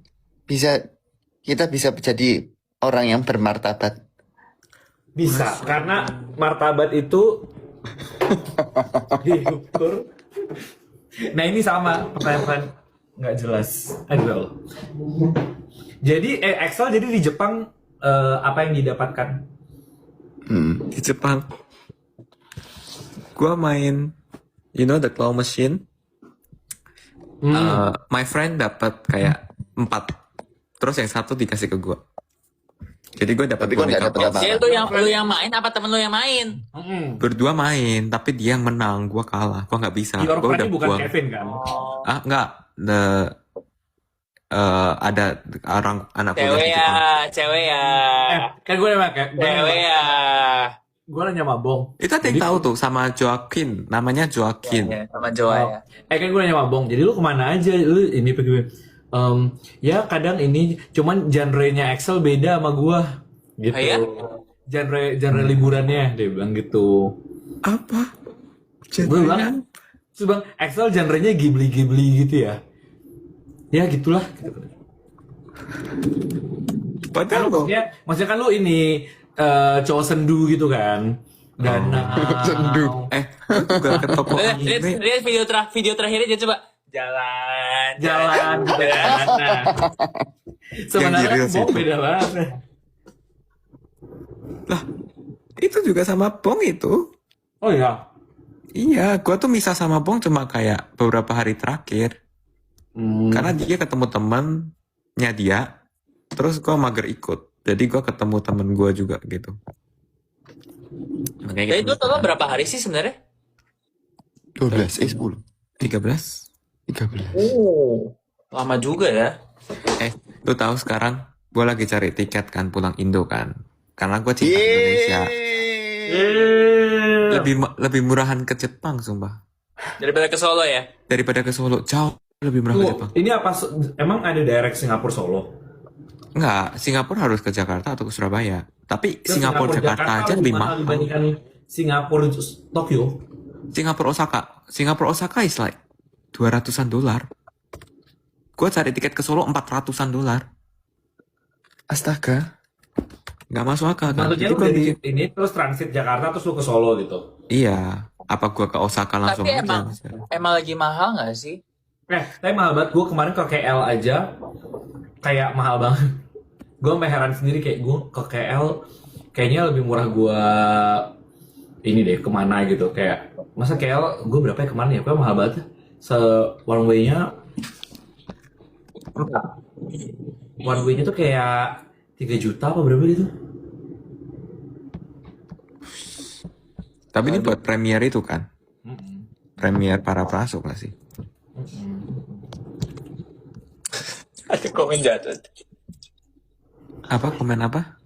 kita bisa jadi orang yang bermartabat? Bisa karena martabat itu diukur. Nah ini sama pertanyaan nggak jelas. Aduh. Jadi Excel jadi di Jepang apa yang didapatkan? di Jepang gua main the claw machine. My friend dapat kayak 4, terus yang 1 dikasih ke gua, jadi gua dapat Tapi gua nggak boneka dapat Pops. apa-apa. Jadi lu yang main apa temen lu yang main? Berdua main tapi dia yang menang, gua kalah, gua nggak bisa. Your Gua friend ini bukan buang. Kevin kan? Enggak, ada anak kuliah di Jepang. Cewek ya. Kan gue nanya Cewek ya. gue nanya sama Bong. Itu ada yang tahu tuh sama Joaquin, namanya Joaquin. Ya, sama Joa ya. Kan gue nanya sama Bong, jadi lu kemana aja? Lu ini pergi ya kadang ini cuman genre-nya Excel beda sama gua gitu. Oh, iya? Genre liburannya dia bilang gitu. Apa? Gue bilang, terus Bang, Excel genre-nya Ghibli gitu ya. Ya gitulah. Padahal lo Maksudnya kan lu ini cowok sendu gitu kan. Danau. Sendu. lu juga ke toko anime. Lihat video terakhirnya dia coba jalan Gitu kan. Nah. Sebenarnya Yang di Reels Bong itu. beda banget. Lah, itu juga sama Bong itu. Oh iya. Iya, gua tuh misah sama Bong cuma kayak beberapa hari terakhir. Karena dia ketemu temannya dia, terus gua mager ikut. Jadi gua ketemu temen gua juga gitu. Makanya Jadi kita itu total berapa hari sih sebenarnya? 12, 10. 13. 13. Oh, lama juga ya. Lu tahu sekarang gua lagi cari tiket kan pulang Indo kan. Karena gua cinta Indonesia. Lebih murahan ke Jepang sumpah. Daripada ke Solo ya. Daripada ke Solo, jauh lebih murah ke Jepang. Ini apa? Emang ada direct Singapura Solo? Enggak, Singapura harus ke Jakarta atau ke Surabaya. Tapi Singapura Jakarta aja lebih mahal. dibandingkan Singapura Tokyo. Singapura Osaka is like $200-an. Gua cari tiket ke Solo $400-an. Astaga. Nggak masuk akal kan? Maksudnya Jadi lu gua dari mikir, ini terus transit Jakarta terus lu ke Solo gitu. iya, apa gua ke Osaka langsung Tapi aja? emang lagi mahal nggak sih? Tapi mahal banget. Gue kemarin ke KL aja kayak mahal banget. Gue sampai heran sendiri kayak gue ke KL kayaknya lebih murah gue ini deh kemana gitu kayak masa KL gue berapa ya kemarin ya? Gue mahal banget. One way-nya tuh kayak 3 juta apa berapa gitu? Tapi ini buat premier itu kan? Premier para prasuk nggak sih? Ada komen jatuh. Apa komen apa?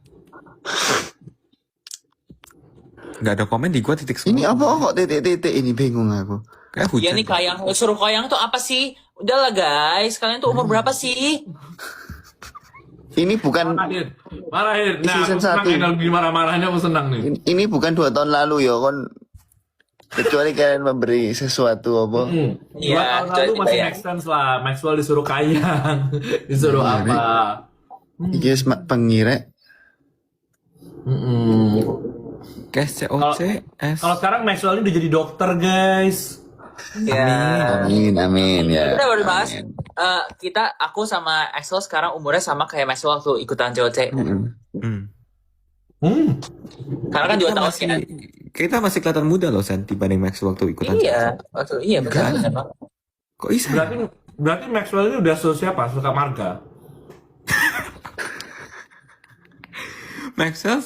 Nggak ada komen di gua titik semua. Ini apa kok titik-titik ini bingung aku. Kayak hujan. Ya nih Kayang, suruh Kayang tuh apa sih? Udahlah guys, kalian tuh umur berapa sih? Ini bukan Marahin. Nah, Season aku senang 1. energi marah-marahnya aku senang nih. ini bukan 2 tahun lalu ya kon. Kecuali kalian memberi sesuatu apa. Iya, 2 tahun lalu coba masih ya. make sense lah. Maxwell disuruh Kayang, disuruh apa? Iki wis pengirek. Guys, COC, S. Kalau sekarang Maxwell ini udah jadi dokter, guys. Ya. Amin ya. Kita baru bahas aku sama Axel sekarang umurnya sama kayak Maxwell waktu ikutan COC. Hmm. Karena kan 2 tahun kan. Kita masih kelihatan muda loh, Sen, dibanding Max waktu ikutan. Iya, benar. Kok bisa? Berarti Maxwell ini udah siapa? Suka marga. Maxwell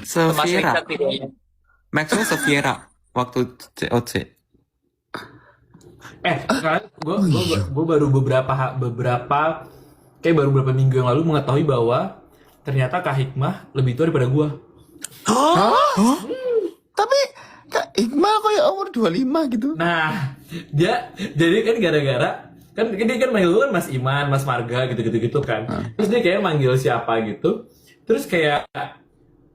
Seviera. Maxwell Seviera waktu COC. Kan gue baru beberapa kayak baru beberapa minggu yang lalu mengetahui bahwa ternyata Kak Hikmah lebih tua daripada gue. Tapi Kak Iqmal kok ya umur 25 gitu. Nah, jadi kan gara-gara kan dia kan manggil gue kan Mas Iman, Mas Marga gitu kan. Terus dia kayak manggil siapa gitu. Terus kayak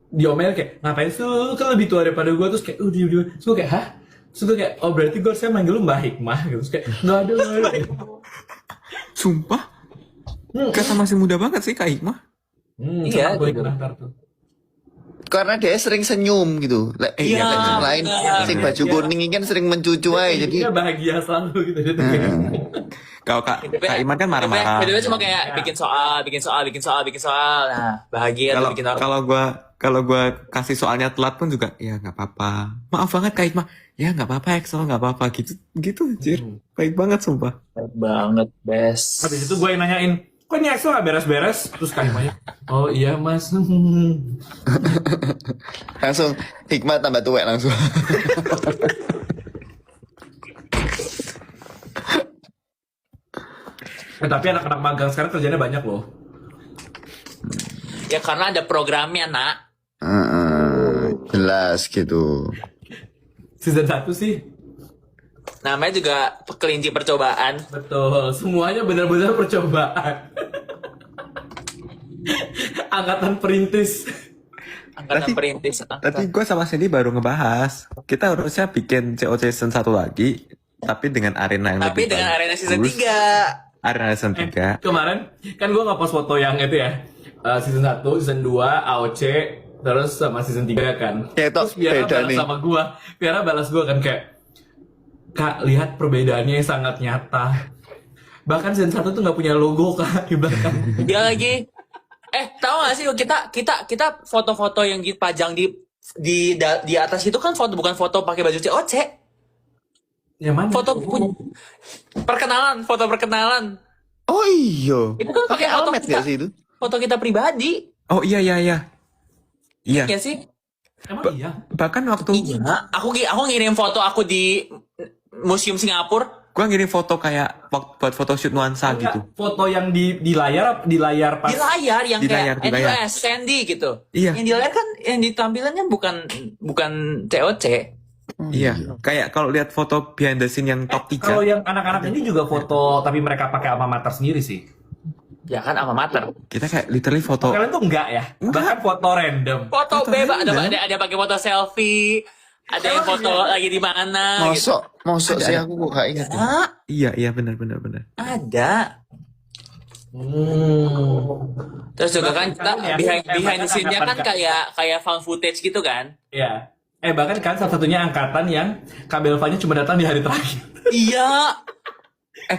diomel kayak ngapain sih lu kan lebih tua daripada gue terus kayak dia. Terus gue kayak hah? Terus gue kayak oh berarti gue harusnya manggil lu Mbak Hikmah gitu. Terus kayak nggak ada. Sumpah? Kata masih muda banget sih Kak Hikmah. Iya, gue gitu. ntar tuh. Karena dia sering senyum gitu. Iya, Yang lain sing baju kuning ini kan sering mencucu aja Dia jadi bahagia selalu gitu dia tuh kayak. Kalau Kak Iman kan marah-marah. Beda cuma kayak bikin soal. Nah, bahagia tuh bikin orang. Kalau gua kasih soalnya telat pun juga ya nggak apa-apa. Maaf banget Kak Hikmah. Ya nggak apa-apa Excel nggak apa-apa gitu anjir. Baik banget sumpah. Baik banget, best. Habis itu gue yang nanyain, kok ini Axel gak beres-beres? Terus Hikmahnya, oh iya mas. langsung Hikmah tambah tua langsung. Tapi anak-anak magang sekarang kerjanya banyak loh. Ya karena ada programnya, Nak. Jelas gitu. Season 1 sih. Namanya juga kelinci percobaan. Betul, semuanya benar-benar percobaan. Angkatan perintis. Angkatan perintis. Tadi gue sama Cindy baru ngebahas. Kita harusnya bikin COC season 1 lagi. Tapi dengan arena yang Tapi lebih dengan bagus. arena season 3. Arena season 3. Kemarin kan gue nge-post foto yang itu ya. season 1, season 2, AOC, terus sama season 3 kan. Ya, toh, Terus Viara beda balas nih. sama gua. Viara balas gua kan kayak, Kak, lihat perbedaannya yang sangat nyata. Bahkan season 1 tuh nggak punya logo, Kak, di belakang. Dia lagi. Tahu gak sih kita foto-foto yang dipajang di atas itu kan bukan foto pakai baju COC. Yang mana? Foto perkenalan. Oh iya. Itu kan pakai foto helmet kita. nggak sih itu? Foto kita pribadi. Oh iya. Iya. Ya sih? Emang iya? Bahkan waktu Iya. Aku ngirim foto aku di Museum Singapura. gua ngirim foto kayak buat photoshoot nuansa Enggak, gitu. foto yang di layar pas Di layar yang Di kayak layar, di layar. NUS, Sandy gitu. Iya. Yang di layar kan yang ditampilannya bukan COC. Iya, kayak kalau lihat foto behind the scene yang top 3. kalau yang anak-anak ini juga foto tapi mereka pakai alma mater sendiri sih. Ya kan alma mater. Kita kayak literally foto. Kalian tuh enggak ya? Bahkan foto random. Foto Foto bebas random. ada pakai foto selfie, ada yang foto lagi di mana gitu. Mosok sih aku kok gak ingat. Ah, Iya, benar. ada. Terus juga kan kita behind the scene-nya kan kayak found footage gitu kan. Iya. Bahkan kan salah satunya angkatan yang Kak Belvanya cuma datang di hari terakhir. Iya.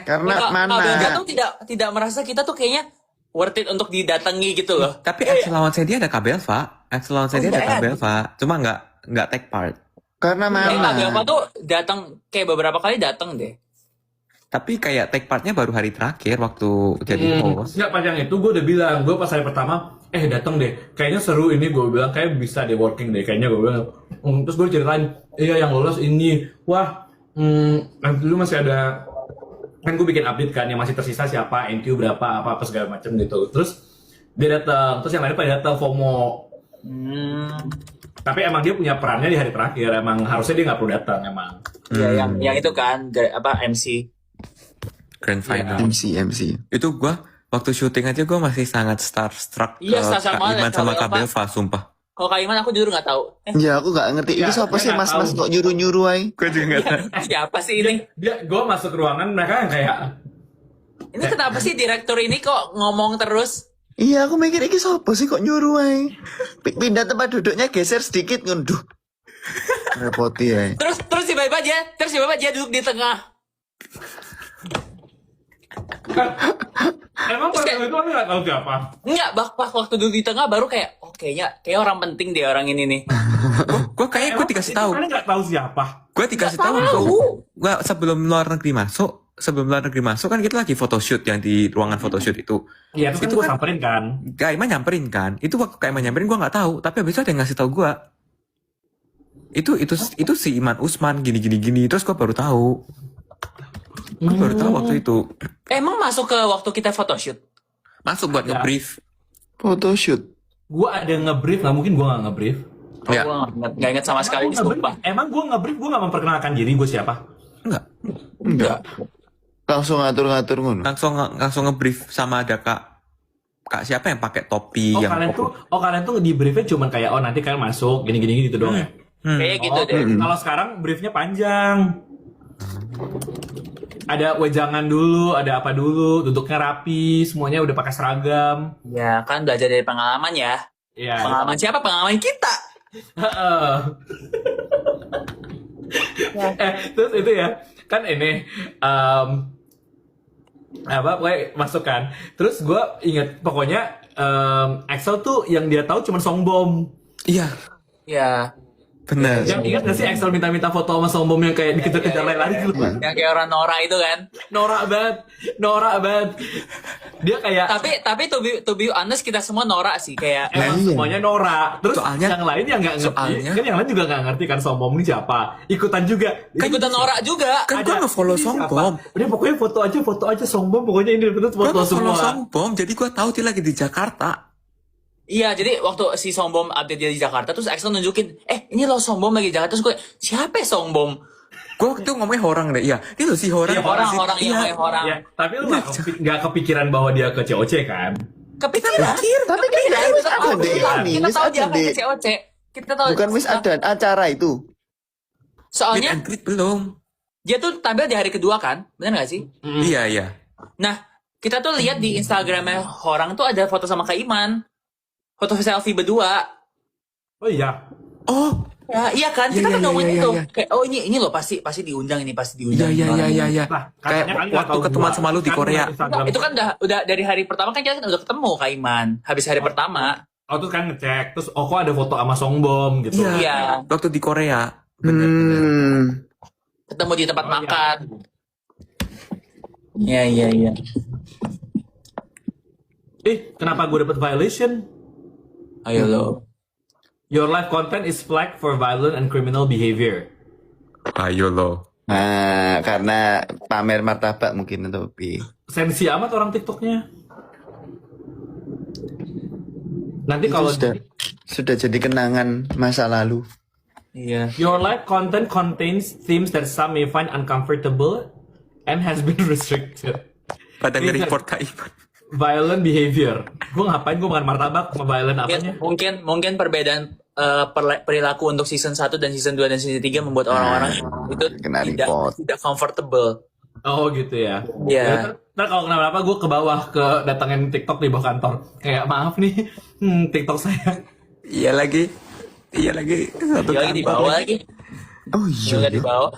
Karena Kak mana? Belga tuh tidak merasa kita tuh kayaknya worth it untuk didatangi gitu loh. Tapi Axel lawan dia ada Kabelva. Axel lawan dia ada iya. Kabelva. Cuma nggak take part. Karena Kak Belga mana? tuh datang kayak beberapa kali datang deh. Tapi kayak take partnya baru hari terakhir waktu jadi host. Nggak, panjang itu gue udah bilang, gue pas hari pertama, datang deh, kayaknya seru ini, gue bilang, kayak bisa deh working deh, kayaknya gue bilang. Terus gue ceritain, iya yang lolos ini, wah, nanti dulu masih ada, kan gue bikin update kan, yang masih tersisa siapa, NQ berapa, apa segala macam gitu. Terus dia datang, terus yang lain pada datang, FOMO. Tapi emang dia punya perannya di hari terakhir, emang harusnya dia nggak perlu datang, emang. Iya, yang itu kan MC. Grand final. MC. Itu gua waktu syuting aja gua masih sangat starstruck Iya, ke sama Kak Iman sama Kak Kabelva. Belva, sumpah. Kalau Kak Iman aku jujur nggak tahu. Ya aku gak ngerti. Ini Ya, siapa sih nggak mas-mas tahu. kok nyuruh-nyuruh ay? Gua juga nggak tahu. Siapa sih ini? Gue masuk ke ruangan, mereka yang kayak, Ini kenapa sih direktur ini kok ngomong terus? Iya aku mikir ini siapa sih kok nyuruh ay? Pindah tempat duduknya geser sedikit ngunduh. Repoti ay. Terus tiba-tiba dia duduk di tengah. emang pas itu kan nggak tahu siapa. Enggak, pas waktu duduk di tengah baru kayak, kayaknya orang penting deh orang ini nih. Gua kayak gua dikasih tahu. Kalian nggak tahu siapa. Gua dikasih tahu. Gua sebelum luar negeri masuk kan kita lagi photoshoot yang di ruangan photoshoot itu. Iya, terus kan Itu gue kan- samperin kan. Kak Iman nyamperin kan. Itu waktu Kak Iman nyamperin gua nggak tahu, tapi habis itu ada yang ngasih tahu gua. Itu si Iman Usman gini. Terus gua baru tahu. Gua baru tahu waktu itu. Emang masuk ke waktu kita photoshoot? Masuk buat Ya. nge-brief. Photoshoot. Gue ada nge-brief, nggak mungkin gue nggak nge-brief. Ya. Gue nggak inget sama sekali, sumpah. Emang gue nge-brief, gue nggak memperkenalkan diri gue siapa. Enggak. Langsung ngatur-ngatur ngono. Langsung nge-brief sama ada Kak siapa yang pakai topi Oh yang kalian tuh di briefnya cuman kayak nanti kalian masuk gini gitu doang ya. Kayak gitu deh. Kalau sekarang briefnya panjang. Ada wejangan dulu, ada apa dulu, duduknya rapi, semuanya udah pakai seragam. Ya kan belajar dari pengalaman ya. Ya. Pengalaman siapa? Pengalaman kita. Heeh. Terus itu ya, kan ini pokoknya masuk kan. Terus gue inget pokoknya Axel tuh yang dia tahu cuma Songbom. Iya, Ya. benar. Yang ingat gak sih Axel minta-minta foto sama Songbom yang kayak dikejar-kejar lari gitu? Yang kayak orang Nora itu kan. Norak banget. Dia kayak Tapi to be honest kita semua Nora sih kayak. emang iya. semuanya norak. Terus Soalnya- yang lain yang nggak ngerti, soalnya- kan yang lain juga nggak ngerti kan Songbom ini siapa. Ikutan juga. Ikutan Nora juga. Kan gua nge-follow ini siapa? Songbom. Udah pokoknya foto aja Songbom. Pokoknya ini betul Gua foto nge-follow semua. Songbom, jadi gua tahu dia lagi di Jakarta. Iya, jadi waktu si Songbom update dia di Jakarta, terus Axel nunjukin, ini lo Songbom lagi di Jakarta, terus gue, siapa ya Songbom? Gua waktu itu ngomongnya orang deh, iya. Itu si orang. Iya, Orang-orang Iya. yang orang. Ya, tapi lu nggak kepikiran bahwa dia ke COC kan? Kepikiran. Tapi kan Kita wis tahu ada dia, ini, kita wis tahu ada dia akan deh. ke COC. Kita tahu. Bukan wis ada acara itu. Meet Soalnya and greet belum. dia tuh tampil di hari kedua kan, benar nggak sih? Iya. Nah, kita tuh lihat di Instagramnya orang tuh ada foto sama Kak Iman. foto selfie berdua. Oh iya. Oh, Ya, iya kan? Kita Iya, kan iya, ngomongin iya, itu. iya. Kayak, oh ini loh pasti diundang ini, pasti iya diundang. iya. Nah, Kayak katanya kan nggak waktu tahu ketemuan gua. sama lu di Kan Korea. ngeliat Instagram. Itu kan udah dari hari pertama kan kita kan udah ketemu Kak Iman. Habis hari pertama. Oh tuh kan ngecek, terus kok ada foto sama Songbom gitu. Iya. Waktu di Korea. Bener. Ketemu di tempat Oh, iya. makan. Iya. Kenapa gue dapet violation? Ayo lo. Your live content is flagged for violent and criminal behavior. Ayo lo. Nah, karena pamer martabak mungkin atau Pi. Sensi amat orang TikToknya. Nanti Itu kalau sudah jadi kenangan masa lalu. Iya. your live content contains themes that some may find uncomfortable and has been restricted. Pada Iya. nge-report Kak Iman. Violent behavior. Gue ngapain gue makan martabak sama violent apanya? Mungkin perbedaan perilaku untuk season 1 dan season 2 dan season 3 membuat orang-orang itu Kena report. tidak comfortable. Oh gitu ya. Iya. Ntar kalau kenapa-napa gue ke bawah ke datangin TikTok di bawah kantor. Kayak maaf nih, TikTok saya. Iya lagi. Satu Dia lagi di kantor bawah lagi. Oh Dia iya. di bawah.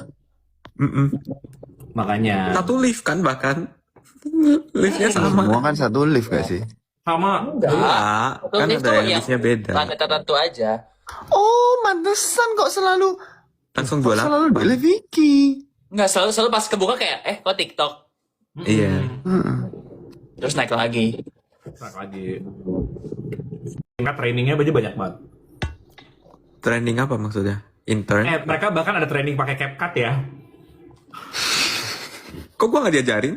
Makanya Satu lift kan bahkan. Liftnya sama. Semua kan satu lift gak sih? sama. Enggak. Kan Lift ada tuh yang liftnya beda. lantai tertentu aja. Oh, mantesan kok selalu Langsung 28. selalu di Vicky. Enggak, selalu pas kebuka kayak kok TikTok. Iya. Terus naik lagi. Nah, lagi. Ingat trainingnya aja banyak banget. Trending apa maksudnya? Intern? Mereka bahkan ada training pakai CapCut ya. Kok gua nggak diajarin?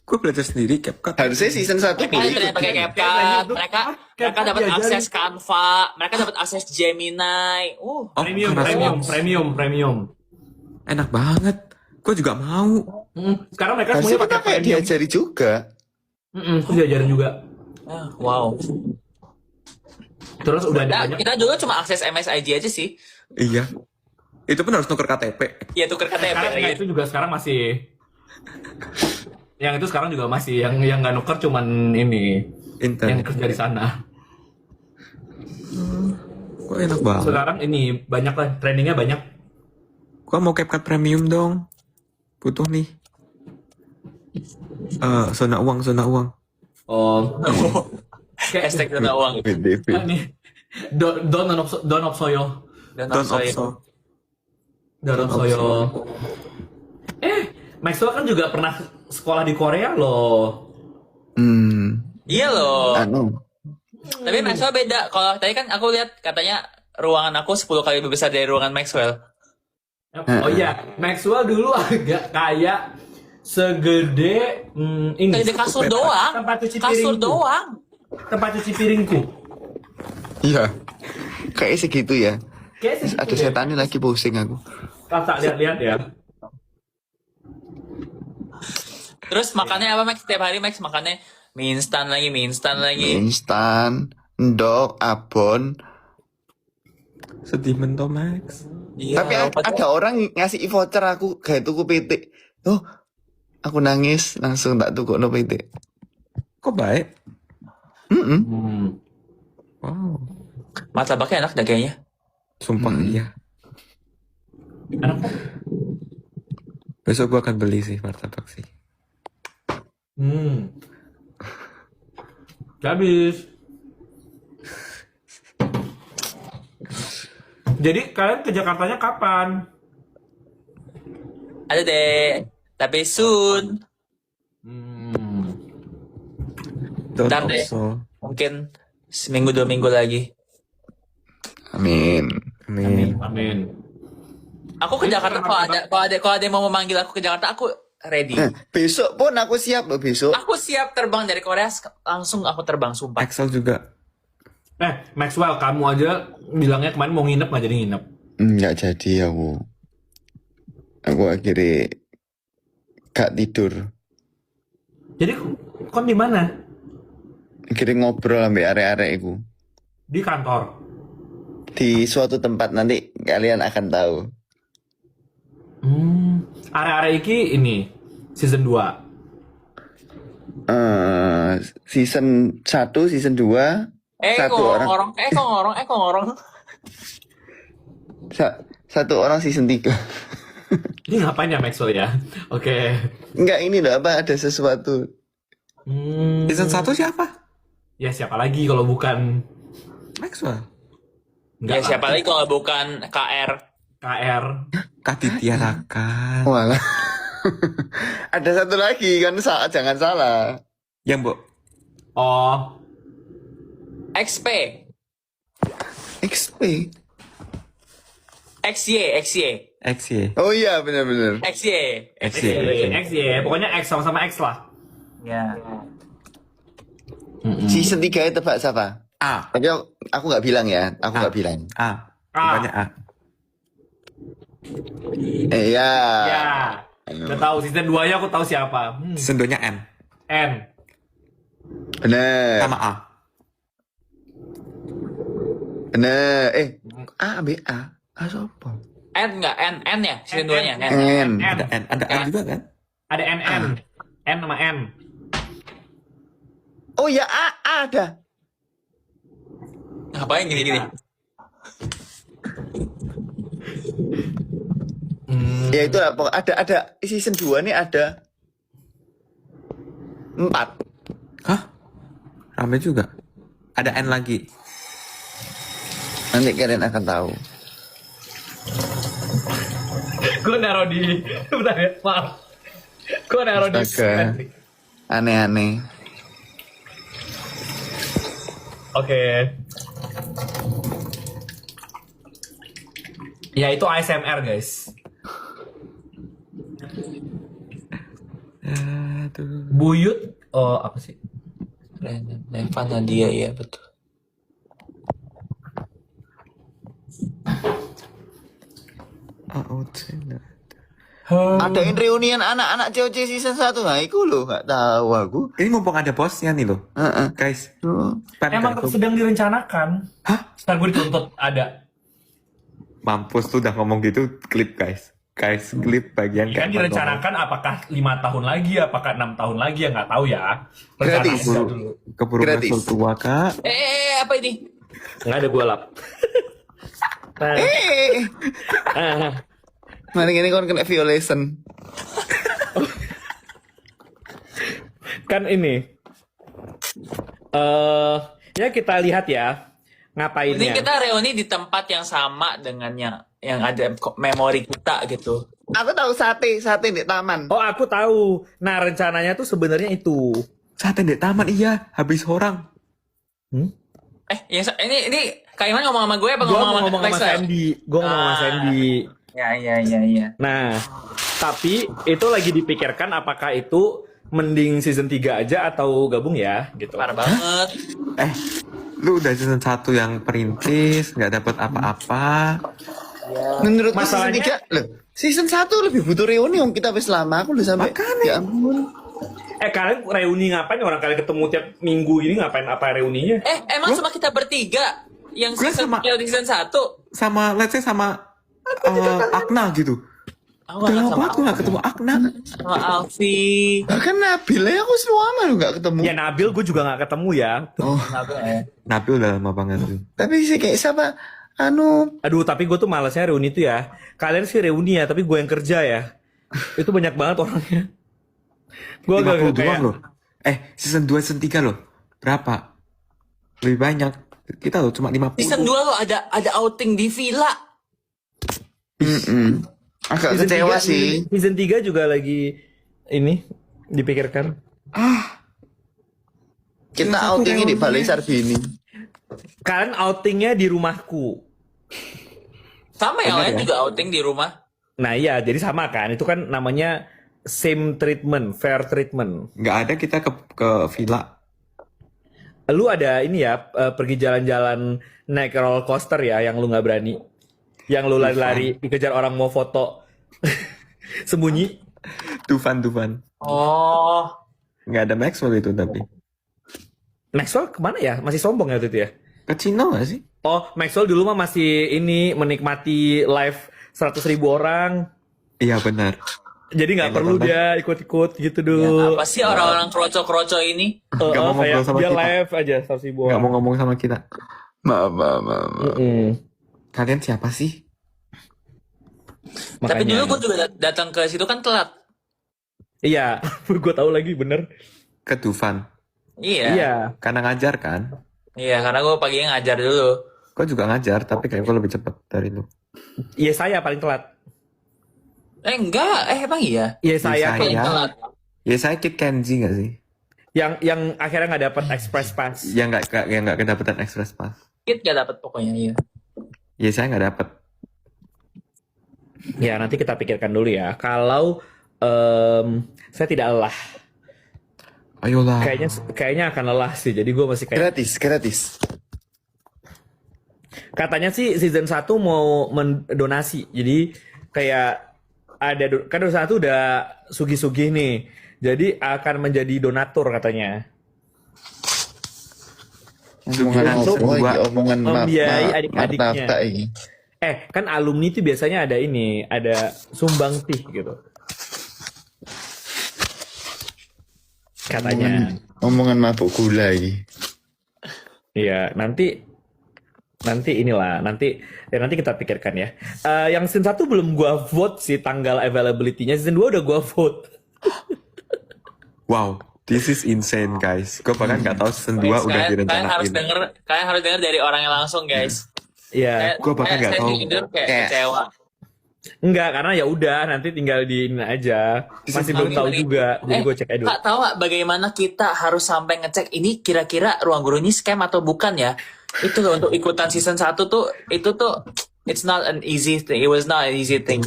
Gue belajar sendiri CapCut. Harusnya season 1 Mereka boleh ada ikut. yang pakai Kayaknya CapCut, itu- mereka CapCut dapat diajarin. akses Canva, mereka dapat akses Gemini. Oh, Premium. Enak banget. Gue juga mau. Sekarang mereka Harusnya semuanya kita pakai kayak premium. diajari juga. Terus diajarin juga. Wow. Terus udah ada Nah, banyak. kita dulu cuma akses MSIG aja sih. Iya. Itu pun harus nuker KTP. Ya tuker KTP. Sekarang gitu. itu juga sekarang masih. Yang itu sekarang juga masih yang nggak nuker cuman ini yang Intern. kerja di sana. Kok enak banget. Sekarang ini banyak lah trainingnya banyak. Gua mau CapCut premium dong. Butuh nih. Zona uang. Oh. Kayak Hashtag dana uang. PDP. nih. Don of Soyo. Dan Don't saya- also. Don of Soyo. Maxwell kan juga pernah sekolah di Korea loh. Iya loh. Anu. Tapi Maxwell beda. Kalau tadi kan aku lihat katanya ruangan aku 10 kali lebih besar dari ruangan Maxwell. Oh iya, Maxwell dulu agak kayak segede ini. Segede kasur doang. Tempat cuci Kasur piringku. doang. Tempat cuci piringku. Iya. Kayak segitu ya. Kayak segitu Ada deh. setannya lagi pusing aku. Tak lihat-lihat ya. Terus makannya apa Max? Setiap hari Max makannya mie instan lagi. Instan, ndok, abon. Sedih mentok Max. Iya. Tapi ada orang ngasih voucher aku kayak tuku PT. Oh, aku nangis langsung tak tuku no PT. Kok baik? Wow. Martabaknya enak dah kayaknya. Sumpah iya. Enak. Besok gua akan beli sih martabak sih. Habis. Jadi kalian ke Jakartanya kapan? Ada deh. Tapi soon. Don't Ntar deh. also. Mungkin seminggu 2 minggu lagi. Amin. Amin. Aku ke Jakarta kalau ada yang mau memanggil aku ke Jakarta aku ready. Besok pun aku siap loh besok. Aku siap terbang dari Korea langsung aku terbang sumpah. Axel juga. Maxwell, kamu aja bilangnya kemarin mau nginep nggak jadi nginep. Nggak jadi aku. Aku akhirnya gak tidur. Jadi kon di mana? Akhirnya ngobrol sampai arek-arek aku. Di kantor. Di suatu tempat nanti kalian akan tahu. Area-area iki ini season 2. Season 1, season 2 Satu orang. Kok ngorong. Satu orang season 3. Ini ngapain ya Maxwell ya? Oke. Enggak, ini loh apa, ada sesuatu. Season 1 siapa? Ya siapa lagi kalau bukan Maxwell. Ya siapa lagi kalau bukan KR? KR? Kaditya Raka. Walah. Ada satu lagi kan, jangan salah. Yang Mbok. Oh, XP. XP. XY. XY. Oh iya, benar-benar. XY. X ya, pokoknya X sama-sama X lah. Ya. Season 3 itu tebak siapa? A. Tapi aku nggak bilang ya, aku nggak bilang. A. Banyak A. Ya. Ya. Udah tahu season 2-nya aku tahu siapa. Season 2-nya N. N. Bener. Sama A. Bener. A, B, A. A siapa? N enggak? N ya? Season 2-nya. N. N. Ada N. Ada N juga kan? Ada NN. N sama N. Oh ya, A ada. Ngapain gini-gini? Ya itu lah, ada season 2 nih ada 4. Hah? Rame juga. Ada N lagi. Nanti kalian akan tahu. Gue naruh di... Bentar ya, maaf. Gue naruh di... Astaga. Aneh-aneh. Oke. Ya itu ASMR guys. Aduh. Buyut. Oh apa sih? Reva Nadia ya betul. Adain reunian anak-anak COC season 1 nggak? Iku loh, nggak tahu aku. Ini mumpung ada bosnya nih loh. Heeh. Guys. Tuh. Emang sedang direncanakan. Hah? Ntar gue dituntut ada. Mampus tuh udah ngomong gitu, klip guys. Guys, klip bagian Kan kayak direncanakan apakah 5 tahun lagi, apakah 6 tahun lagi ya nggak tahu ya. Gratis. Rencanakan dulu. keburu Gratis. Maxwell tua kak. Apa ini? Nggak ada gue lap. Nah, ah. Mari ini kon kena violation. Kan ini. Ya kita lihat ya Ini ngapainnya. kita reuni di tempat yang sama dengan yang ada memori kita gitu. Aku tahu sate di taman. Oh aku tahu. Nah rencananya tuh sebenarnya itu. Sate di taman iya, habis orang. Ini Kak Iman ngomong sama gue apa Gue ngomong ngomong sama Maxwell? Sandy. Gue ngomong sama Ah. Sandy. Ya. Nah, tapi itu lagi dipikirkan apakah itu mending season 3 aja atau gabung ya gitu. Parah banget. Lu udah season 1 yang perintis, nggak dapet apa-apa. Menurut Masalahnya- season 3 loh. Season 1 lebih butuh reuni om, kita wis lama aku udah sampai. Makanya. Ya ampun. Kalian reuni ngapain? Orang kalian ketemu tiap minggu gini ngapain apa reuninya? Emang cuma kita bertiga yang Gue season sama- yang di season 1. Sama, let's say sama Akna gitu. Aku Udah nggak lama sama banget gue nggak ketemu Akna. sama Alfi. Bahkan Nabil ya aku selama lu gak ketemu. Ya Nabil gue juga nggak ketemu ya. Oh, Nabil udah lama banget tuh. tapi sih kayak siapa? Anu, Aduh tapi gue tuh malesnya reuni tuh ya. Kalian sih reuni ya, tapi gue yang kerja ya. Itu banyak banget orangnya. Gue 50 agak doang kayak loh. Season 2, season 3 loh. Berapa? Lebih banyak. Kita loh cuma 50. Season 2 lo ada outing di villa. agak season kecewa 3 sih. Season 3 juga lagi ini dipikirkan. Kita outingnya di Balai Sarbini. Kalian outingnya di rumahku. Sama yang Bener lain ya? juga outing di rumah. Nah iya, jadi sama kan. Itu kan namanya same treatment, fair treatment. Nggak ada kita ke villa. Lu ada ini ya, pergi jalan-jalan naik roller coaster ya, yang lu nggak berani. Yang lu lari-lari, dikejar orang mau foto. Sembunyi. Tufan. Oh, Nggak ada Maxwell itu tapi. Maxwell kemana ya? Masih sombong ya waktu itu ya? Ke Cina nggak sih? Oh, Maxwell dulu mah masih ini menikmati live 100.000 orang. Iya benar. Jadi nggak Yang perlu nonton. dia ikut-ikut gitu Ya, dulu. apa sih orang-orang kroco-kroco ini? Nggak mau Kayak ngobrol sama dia kita. live aja sama si Nggak mau ngomong sama kita. Maaf. Kalian siapa sih? Tapi Makanya. dulu gue juga datang ke situ kan telat. Iya, gue tahu lagi bener. Ke Dufan. Iya. Iya. Karena ngajar kan? Iya, karena gue paginya ngajar dulu. Gue juga ngajar, tapi kayak gue lebih cepet dari lu. Iya saya paling telat. Enggak, emang iya. Iya saya Iya, paling saya. telat. Ya saya Kid Kenji nggak sih? Yang akhirnya nggak dapat express pass. Yang nggak kedapetan express pass. Kit gak dapet pokoknya, iya. Ya saya nggak dapet. Ya nanti kita pikirkan dulu ya. Kalau saya tidak lelah, Ayolah. kayaknya akan lelah sih. Jadi gue masih kayak Gratis. katanya sih season 1 mau mendonasi. Jadi kayak ada kan season 1 udah sugih-sugih nih. Jadi akan menjadi donatur katanya. Omongan Itu apa gua- iki? Omongan membiayai adik-adiknya. martabak iki. Kan alumni itu biasanya ada ini, ada sumbangtih gitu. Katanya. Omongan mabuk gula iki. Iya, nanti inilah, nanti kita pikirkan ya. Yang season 1 belum gua vote sih tanggal availability-nya. Season 2 udah gua vote. Wow, this is insane guys. Gue bahkan nggak tahu season 2 udah Kalian harus direncanain. denger dari orang yang langsung, guys. Iya. Gua bahkan nggak tahu. Saya jujur kayak Kayak- kecewa. Enggak, karena ya udah nanti tinggal di ini aja. Masih belum tahu juga. Jadi gua cek aja dulu. Kak, tahu nggak bagaimana kita harus sampai ngecek ini kira-kira ruang guru ini scam atau bukan ya? Itu loh, untuk ikutan season 1 tuh, itu tuh it's not an easy thing. It was not an easy thing.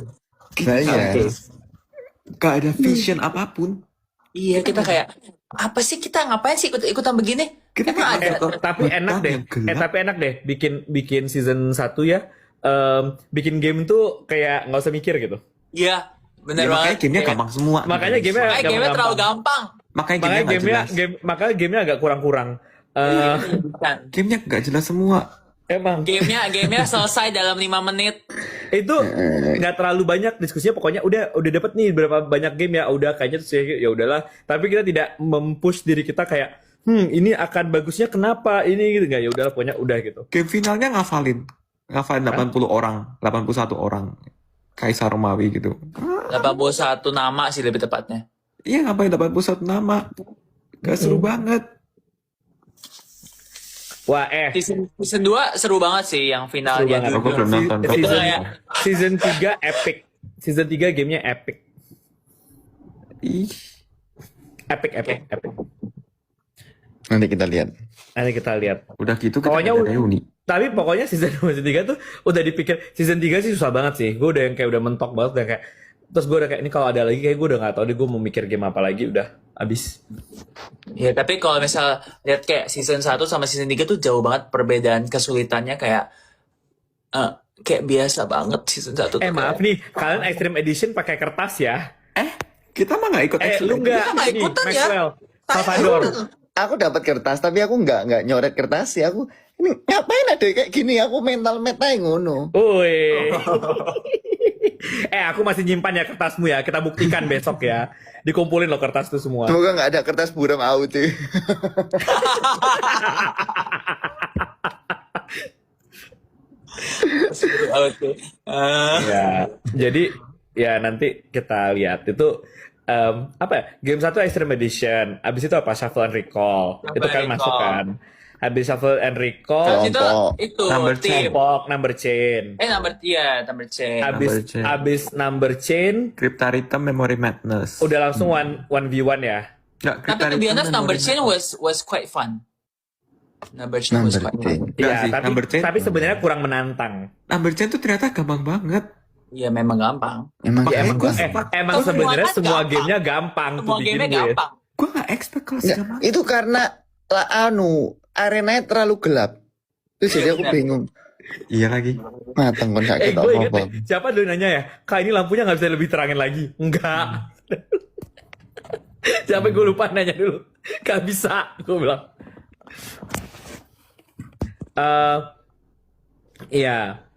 Nah, iya. Gak ada vision apapun. Iya, kita kayak apa sih, kita ngapain sih ikut-ikutan begini? Kita Emang kayak ada. Tapi Hutan enak deh. yang gelap. Tapi enak deh bikin season 1 ya. Bikin game tuh kayak nggak usah mikir gitu. Iya, bener Ya, makanya banget. gamenya Kayak- gampang semua. Makanya gamenya Makanya gamenya terlalu gampang. Makanya Makanya gamenya nggak jelas. makanya gamenya agak kurang-kurang. Bukan. Gamenya nggak jelas semua. Emang Gamenya selesai dalam 5 menit. itu nggak terlalu banyak diskusinya, pokoknya udah dapat nih berapa banyak game ya udah kayaknya terus ya udahlah, tapi kita tidak mempush diri kita kayak ini akan bagusnya kenapa ini gitu, nggak, ya udahlah pokoknya udah gitu. Game finalnya ngafalin 80 orang, 81 orang. Kaisar Romawi gitu. 81 nama sih lebih tepatnya. Iya, ngapain 81 nama? Gak seru banget. Wah Season 2 seru banget sih yang finalnya. Seru banget. Aku belum nonton. Season 3 epic. Season 3 gamenya epic. Ih, Epic. Nanti kita lihat. Nanti kita lihat. udah gitu kita Pokoknya ada reuni. Tapi pokoknya season 2 season 3 tuh udah dipikir. Season 3 sih susah banget sih. Gue udah yang kayak udah mentok banget, udah kayak, terus gue udah kayak ini kalau ada lagi kayak gue udah nggak tahu deh gue mau mikir game apa lagi, udah abis. Ya, tapi kalau misal lihat kayak season 1 sama season 3 tuh jauh banget perbedaan kesulitannya, kayak biasa banget season 1 tuh. Maaf nih, kalian Extreme Edition pakai kertas ya? Kita mah nggak ikut Lu nggak? Kita nggak Ini, ikutan ya. Maxwell, Salvador. Aku dapat kertas tapi aku nggak nyoret kertas sih. Aku ini ngapain ada kayak gini? Aku mental meta yang ngono. Woi. Aku masih nyimpan ya kertasmu ya. Kita buktikan besok ya. Dikumpulin lo kertas tuh semua. Semoga nggak ada kertas buram out tuh. Oke. Ya, jadi ya nanti kita lihat itu apa ya? Game 1 Extreme Edition. Abis itu apa? Shuffle and Recall. Shuffle Itu kan and masuk Recall. kan. Habis Shuffle and Recall, Terus Kelompok. itu Number tim. kelompok, number chain. Number chain. Abis Number chain. abis number chain Cryptaritum Memory Madness. udah langsung 1v1 ya. Nggak, Tapi to be honest, number chain was quite fun. Number chain was quite fun. Nggak Iya, sih, number chain. tapi sebenarnya kurang menantang. Number chain tuh ternyata gampang banget. Iya, memang gampang. Emang Ya, emang emang gua- emang Semua sebenarnya kan semua gampang. gamenya gampang Semua tuh gamenya bikin gue. gampang. Gue nggak expect kalau Nggak, segampang. itu karena arenanya terlalu gelap. Terus jadi aku Benar. bingung. Iya lagi. Mateng kon sakit Gue inget apa. deh, siapa dulu nanya ya, Kak ini lampunya nggak bisa lebih terangin lagi? Enggak. Siapa gue lupa nanya dulu. Gak bisa, gue bilang. Iya.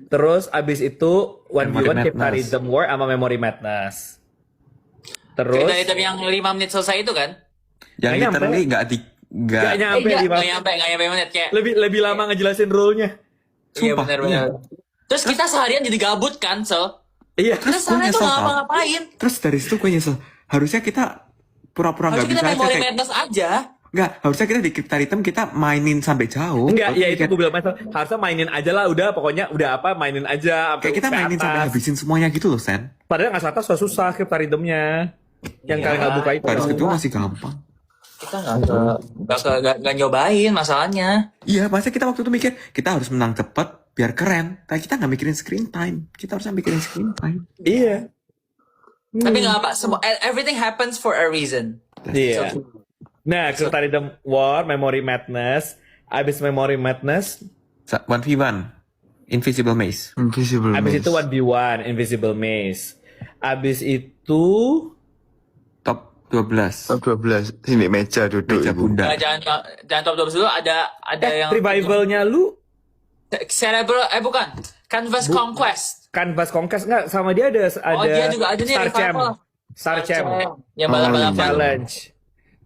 Terus abis itu 1v1 Memory Cryptaritum Madness. War sama Memory Madness. Terus Cerita yang 5 menit selesai itu kan? Yang Nggak literally nyampe. nggak Nggak nyampe Enggak, 5 nggak nyampe menit kayak. lebih lama ngejelasin rule-nya. Iya Sumpah, benar-benar. Terus kita seharian jadi gabut kan, so. Iya. Kita gue seharian tuh nyesel nggak tau. ngapa-ngapain. Terus dari situ gue nyesel. Harusnya kita pura-pura nggak Harusnya kita bisa aja memory kayak madness aja. nggak. Harusnya kita di Cryptaritum kita mainin sampai jauh. Enggak, Terus ya itu kayak- gue bilang Mas, harusnya mainin aja lah, udah pokoknya udah apa mainin aja Kayak kita mainin sampai atas. habisin semuanya gitu loh, Sen. Padahal nggak atas susah Cryptaritumnya. Yang Iya. kalian nggak buka itu. Baris kedua masih gampang. Kita nggak nyobain masalahnya. Iya, masa kita waktu itu mikir kita harus menang cepet biar keren. Tapi kita nggak mikirin screen time. Kita harusnya mikirin screen time. Iya. Tapi nggak apa, semua everything happens for a reason. Iya. Nah, Cryptaritum War, Memory Madness, abis Memory Madness, 1v1 Invisible Maze. Invisible abis Maze. itu 1v1 Invisible Maze, abis itu Top 12. Top 12. Sini meja duduk Meja ibu. bunda. Nggak, jangan top 12 dulu, ada yang revivalnya lu Cerebral, bukan. Canvas Conquest. Canvas Conquest nggak sama dia ada Oh, dia juga ada nih Star Champ, revival. Star Champ Yang balap-balapan. Challenge.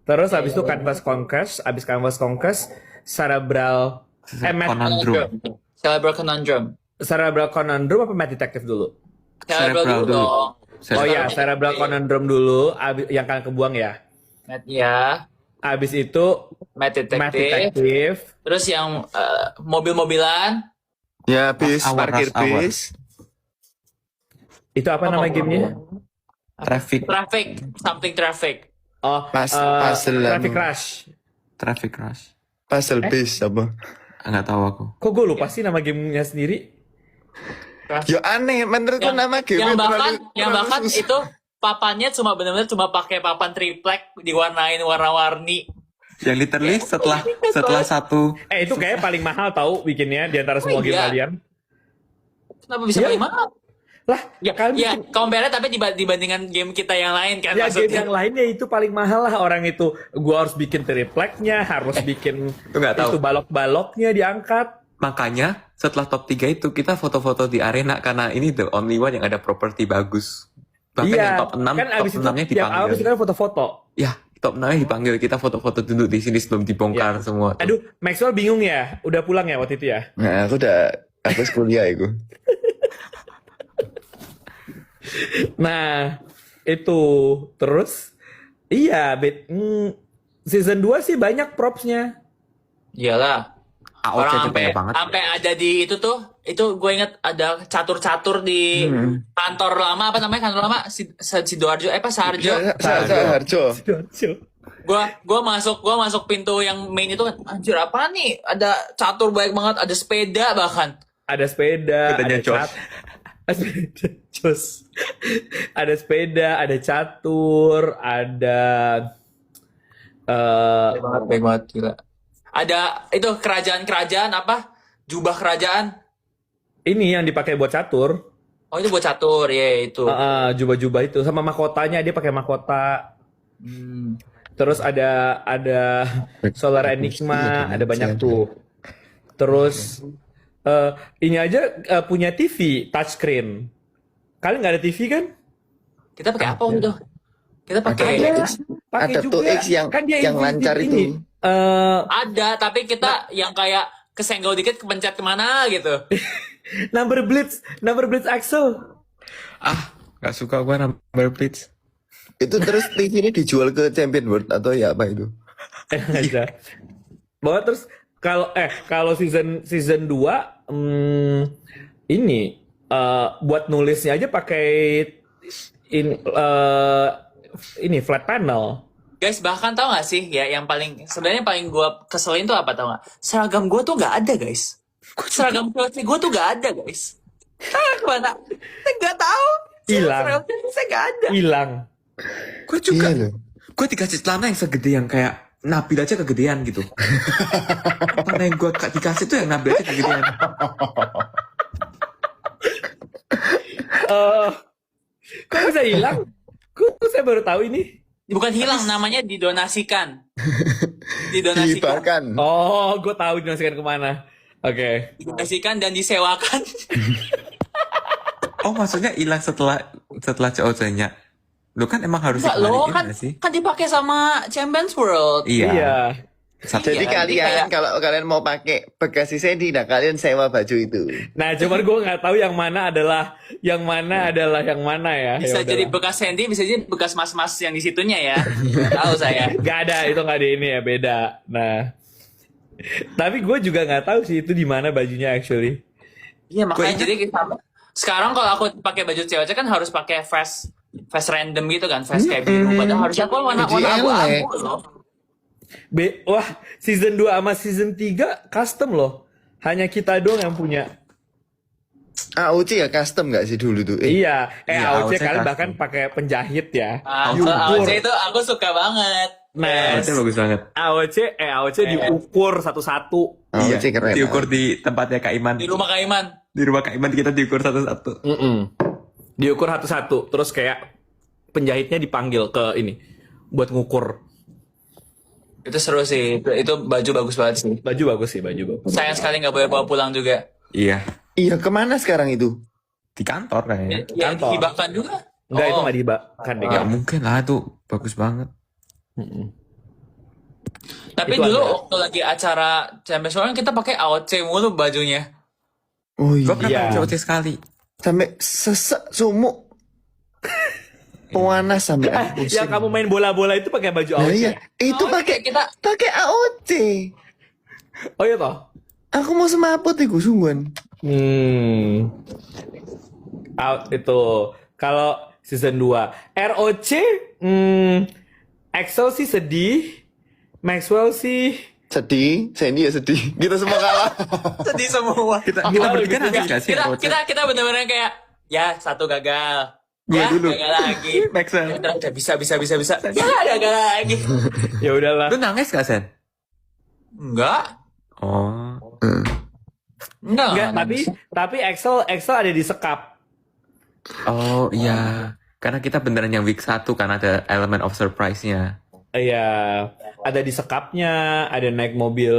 Terus abis itu Canvas Conquest, abis Canvas Conquest, Cerebral, Conundrum. Cerebral Conundrum. Cerebral Conundrum apa Mad Detective dulu? Cerebral dulu dong. Oh ya, Cerebral Conundrum dulu, yang kalian kebuang ya. Ya, Abis itu Mad Mad Detective. Detective. Terus yang mobil-mobilan. Ya, bis, Rush hour, parkir rush hour. bis. Itu apa nama gamenya? Traffic Something traffic. Oh, Puzzle Traffic anu. Rush. Traffic Rush. Puzzle bis apa? Nggak tahu aku. Kok gue lupa sih nama gamenya sendiri? Ya aneh, menurutku nama game Yang bahkan itu papannya cuma benar-benar cuma pakai papan triplek diwarnain warna-warni. Yang literally setelah satu Itu kayaknya paling mahal tahu bikinnya di antara semua game iya. kalian. Kenapa bisa Iya. paling mahal? Lah, Ya, kalian ya bikin- compare tapi dibandingkan game kita yang lain kan ya game maksudnya. yang lainnya itu paling mahal lah orang itu. Gua harus bikin tripleknya, harus bikin nggak tahu. itu balok-baloknya diangkat. makanya setelah top 3 itu kita foto-foto di arena karena ini the only one yang ada properti bagus. Bahkan yang top 6 kan abis top itu 6-nya yang abis itu dipanggil. kan foto-foto. Ya, top 6-nya dipanggil. Kita foto-foto duduk di sini sebelum dibongkar semua. tuh. Aduh, Maxwell bingung ya, udah pulang ya waktu itu ya. Nah, aku kuliah itu. Nah, itu terus iya, season 2 sih banyak propsnya. Iyalah. AOC Orang itu sampai banyak banget. sampai ada di itu tuh, itu gue inget ada catur-catur di kantor lama, apa namanya kantor lama Sidoarjo, apa Sarjo. Harjo. Gua masuk pintu yang main itu kan, anjir apa nih? Ada catur banyak banget, ada sepeda bahkan. Ada sepeda, Sepedanya ada Jos. ada sepeda, Jos. Ada sepeda, ada catur, ada Baik banget gila. Ada itu kerajaan apa? Jubah kerajaan. ini yang dipakai buat catur. Oh itu buat catur ya itu. Jubah-jubah itu sama mahkotanya dia pakai mahkota. Terus ada Solar Enigma, ada banyak tuh. Terus ini aja punya TV touchscreen. Kalian nggak ada TV kan? Kita pakai apa itu? Kita pakai Pakai Ada tuh X yang lancar itu. ada, tapi kita yang kayak kesenggol dikit kepencet kemana gitu. Number Blitz Axel. Gak suka gue number please. Itu terus TV ini dijual ke Champion World atau ya apa itu? Aja. Bahwa terus kalau season 2 ini buat nulisnya aja pakai ini flat panel. Guys, bahkan tau gak sih ya yang sebenarnya paling gue keselin tuh apa tau gak? Seragam gue tuh gak ada guys. Seragam gue tuh gak ada guys. Kemana? Saya gak tahu. Hilang. Seragam saya gak ada. Hilang. Gue juga. Iya loh. Gue dikasih celana yang segede yang kayak Nabil aja kegedean gitu. Celana yang gue dikasih tuh yang Nabil aja kegedean. Kok bisa hilang? Kok saya baru tahu ini. Bukan hilang, namanya didonasikan. Didonasikan. Dihibahkan. Oh, gue tahu dinasikan kemana. Oke. Didonasikan dan disewakan. Oh maksudnya hilang setelah COC-nya Lu kan emang harus Enggak loh, ikhlanin kan nggak sih? kan dipakai sama Champions World. Iya. Satu. Jadi Iya, kalian kayak- kalau kalian mau pakai bekas si Sandy, nah kalian sewa baju itu. Nah, cuman gue nggak tahu yang mana yang mana ya. Bisa Ya jadi udahlah. bekas Sandy, bisa jadi bekas mas-mas yang di situnya ya. Nggak tahu saya. Nggak ada, itu nggak ada ini ya, beda. Nah, tapi gue juga nggak tahu sih itu di mana bajunya actually. Iya makanya ingat- jadi sekarang kalau aku pakai baju cewek kan harus pakai vest random gitu kan, vest kayak biru. Padahal harusnya aku warna Baju abu-abu elek. loh. Wah, season 2 sama season 3 custom loh. Hanya kita doang yang punya. AOC ya custom nggak sih dulu tuh? Iya, Iya, AOC AOC kalian custom. bahkan pakai penjahit ya. Kalau AOC itu aku suka banget. Nah, Itu bagus banget. AOC diukur satu-satu. AOC keren. Diukur di tempatnya Kak Iman. Di rumah Kak Iman. Di rumah Kak Iman kita diukur satu-satu. Diukur satu-satu, terus kayak penjahitnya dipanggil ke ini buat ngukur. Itu seru sih. Itu baju bagus banget sih. Baju bagus sih, baju bagus. Sayang sekali nggak boleh bawa pulang juga. Iya. Iya, kemana sekarang itu? Di kantor kayaknya. Ya, Kantor. dihibahkan juga. Enggak, itu Oh. nggak dihibahkan deh. Nggak mungkin lah tuh. Bagus banget. Tapi Itu dulu ada. waktu lagi acara Champions World kita pakai AOC mulu bajunya. Oh Gue iya. pernah Iya. pakai OC sekali. Sampai sesek sumuk. Pewanas sampai aku pusing. Yang kamu main bola-bola itu pakai baju Nah, AOC. iya, itu AOC pakai kita- AOC. Oh iya toh? Aku mau semaput iku sungguhan. Itu kalau season 2 ROC Axel sih sedih, Maxwell sih Sedih, Sandy ya sedih. Kita semua kalah. Sedih semua. Kita Oh, bertiga gitu nangis kan? gak sih? OC? Kita bener-bener kayak ya satu gagal. Gua Ya dulu. gagal lagi. Maxwell. Ya, udah bisa. Ya gagal lagi. ya udahlah. Lu nangis gak, Sen? Enggak. Oh. Enggak, tapi Axel ada di sekap. Oh iya. Karena kita beneran yang week 1 kan ada element of surprise-nya. Iya, ada di sekapnya, ada naik mobil.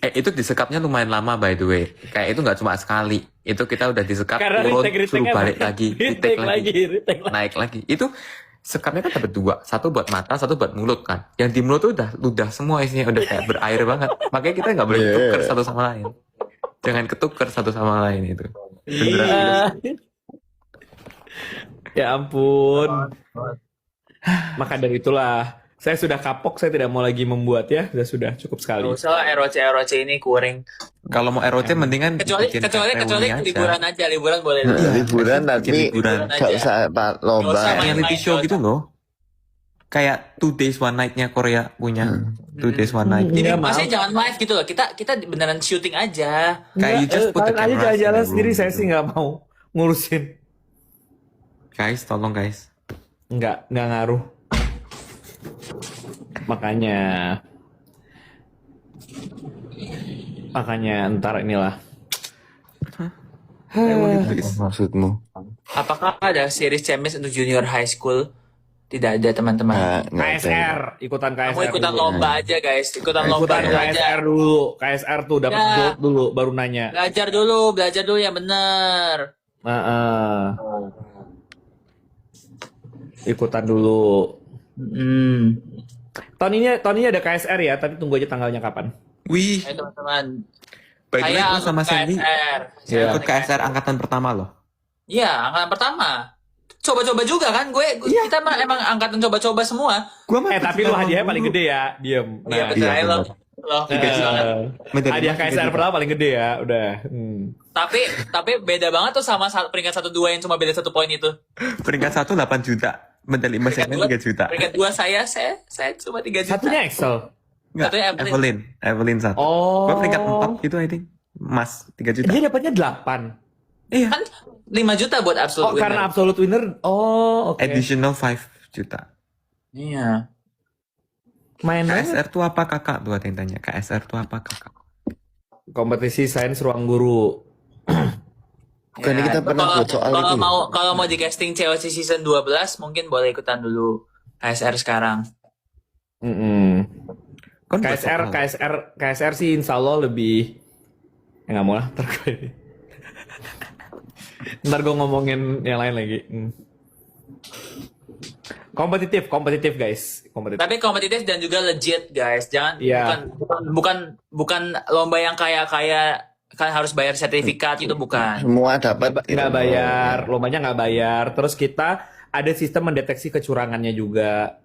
Itu disekapnya lumayan lama by the way. Kayak itu nggak cuma sekali. Itu kita udah disekap Karena turun, retake suruh balik lagi, retake lagi, retake lagi. naik lagi. Itu sekapnya kan dapat 2, satu buat mata, satu buat mulut kan. Yang di mulut tuh udah semua isinya udah kayak berair banget. Makanya kita nggak boleh Yeah. ketukar satu sama lain. Jangan ketukar satu sama lain itu. Beneran. Ya ampun. Maka dari itulah saya sudah kapok, saya tidak mau lagi membuat ya. Sudah cukup sekali. Gak usah lah ROC ini kuring. Kalau mau ROC mendingan Kecuali bikin kecuali reuni aja. liburan aja, liburan boleh. Iya, liburan tapi liburan. gak usah lomba. Nggak usah main. Reality show gitu loh. Kayak 2 days 1 night-nya Korea punya. 2 days 1 night. Jadi Iya, maksudnya maaf. jangan live gitu loh. Kita beneran syuting aja. Kayak you just put the Kalian aja cameras in jalan-jalan the sendiri, room. saya sih nggak mau ngurusin. Guys, tolong guys. Nggak ngaruh. Makanya ntar inilah. Maksudmu? Apakah ada series Champions untuk junior high school? Tidak ada teman-teman. Nggak ada. KSR, ikutan KSR. Kamu ikutan dulu. lomba aja guys. Ikutan lomba Ikutan dulu aja. KSR dulu. KSR tuh dapat Ya. gold dulu baru nanya. Belajar dulu yang bener. Ikutan dulu. Hmm. Tahun ini ada KSR ya, tapi tunggu aja tanggalnya kapan. Wih, Ayo teman-teman. by the way Saya gue sama ikut Sandy KSR. Iya. ikut KSR angkatan pertama loh. Iya, angkatan pertama. Coba-coba juga kan, kita mah emang angkatan coba-coba semua. Gua Tapi lu hadiahnya paling gede ya, diem. Iya betul, iya, I love. bener. Loh, Eh, Medali hadiah emas KSR 3 juta. pertama paling gede ya, udah. Tapi beda banget tuh sama peringkat 1-2 yang cuma beda 1 poin itu. Peringkat 1 8 juta. Medali emas yang lain 3 juta. Peringkat 2 saya cuma 3 juta. Satunya Excel. Enggak, Satunya Evelyn 1. Oh. Gua peringkat 4 gitu I think. Emas 3 juta. Dia dapatnya 8. Iya. Kan 5 juta buat absolute Oh, winner. karena absolute winner. Oh, oke. Additional 5 juta. Iya. Main banget. KSR tuh apa kakak? Tuh ada yang tanya. KSR tuh apa kakak? Kompetisi sains ruang guru. Bukannya kita pernah kalau- buat soal kalau itu ya? kalau mau di casting COC season 12 mungkin boleh ikutan dulu KSR sekarang. Kan buat KSR, soal. KSR sih insya Allah lebih. Nggak mau lah. Ntar gue ngomongin yang lain lagi. Kompetitif guys. Kompetitif. Tapi kompetitif dan juga legit guys. Jangan Iya. bukan lomba yang kayak kan harus bayar sertifikat itu bukan. Semua dapat. Nggak bayar, lombanya nggak bayar. Terus kita ada sistem mendeteksi kecurangannya juga.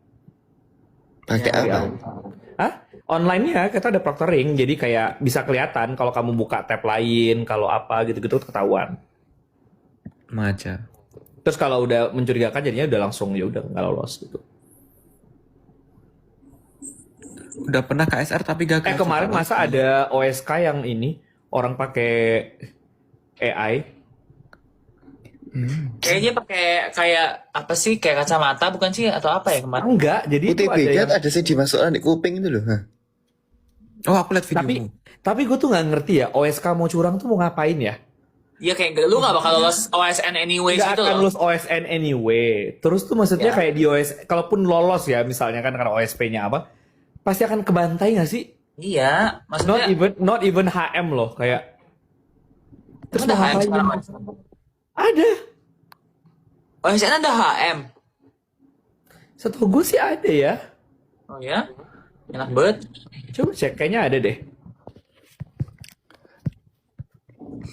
Pakai apa? Hah? Online-nya kita ada proctoring, jadi kayak bisa kelihatan kalau kamu buka tab lain, kalau apa gitu-gitu ketahuan. Maca. Terus kalau udah mencurigakan jadinya udah langsung ya udah nggak lolos gitu. Udah pernah KSR tapi gagal. Kemarin masa ada OSK yang ini orang pakai AI. Kayaknya pakai kayak apa sih, kayak kacamata bukan sih atau apa ya kemarin? Enggak, jadi itu UTB ada yang... kan ada sih dimasukkan di kuping itu loh. Hah. Oh, aku lihat video. Tapi gue tuh nggak ngerti ya, OSK mau curang tuh mau ngapain ya? Iya kayak lu nggak bakal lolos OSN anyway Nggak gitu akan loh. lulus OSN anyway. Terus tuh maksudnya Ya. kayak di kalaupun lolos ya misalnya kan karena OSP-nya apa, pasti akan kebantai nggak sih? Iya, maksudnya Not even HM loh kayak. Terus ada mau HM ngapain? sekarang. Ada. OSN ada HM. Setahu gue sih ada ya. Oh ya, enak banget. Coba cek, kayaknya ada deh.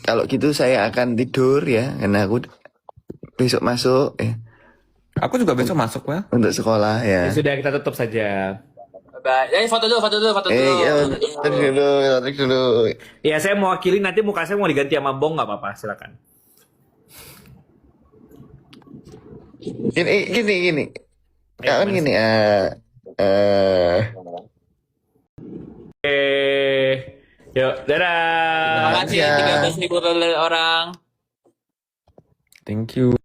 Kalau gitu saya akan tidur ya, karena aku besok masuk Aku juga besok masuk ya. untuk sekolah ya. Ya sudah, kita tutup saja. Bye. Foto dulu. Ya, tarik dulu. Ya saya mewakili, nanti muka saya mau diganti sama Bong nggak apa-apa, silakan. Gini. Kan gini, Yuk, dadah. Makasih ya 13.000 orang. Thank you.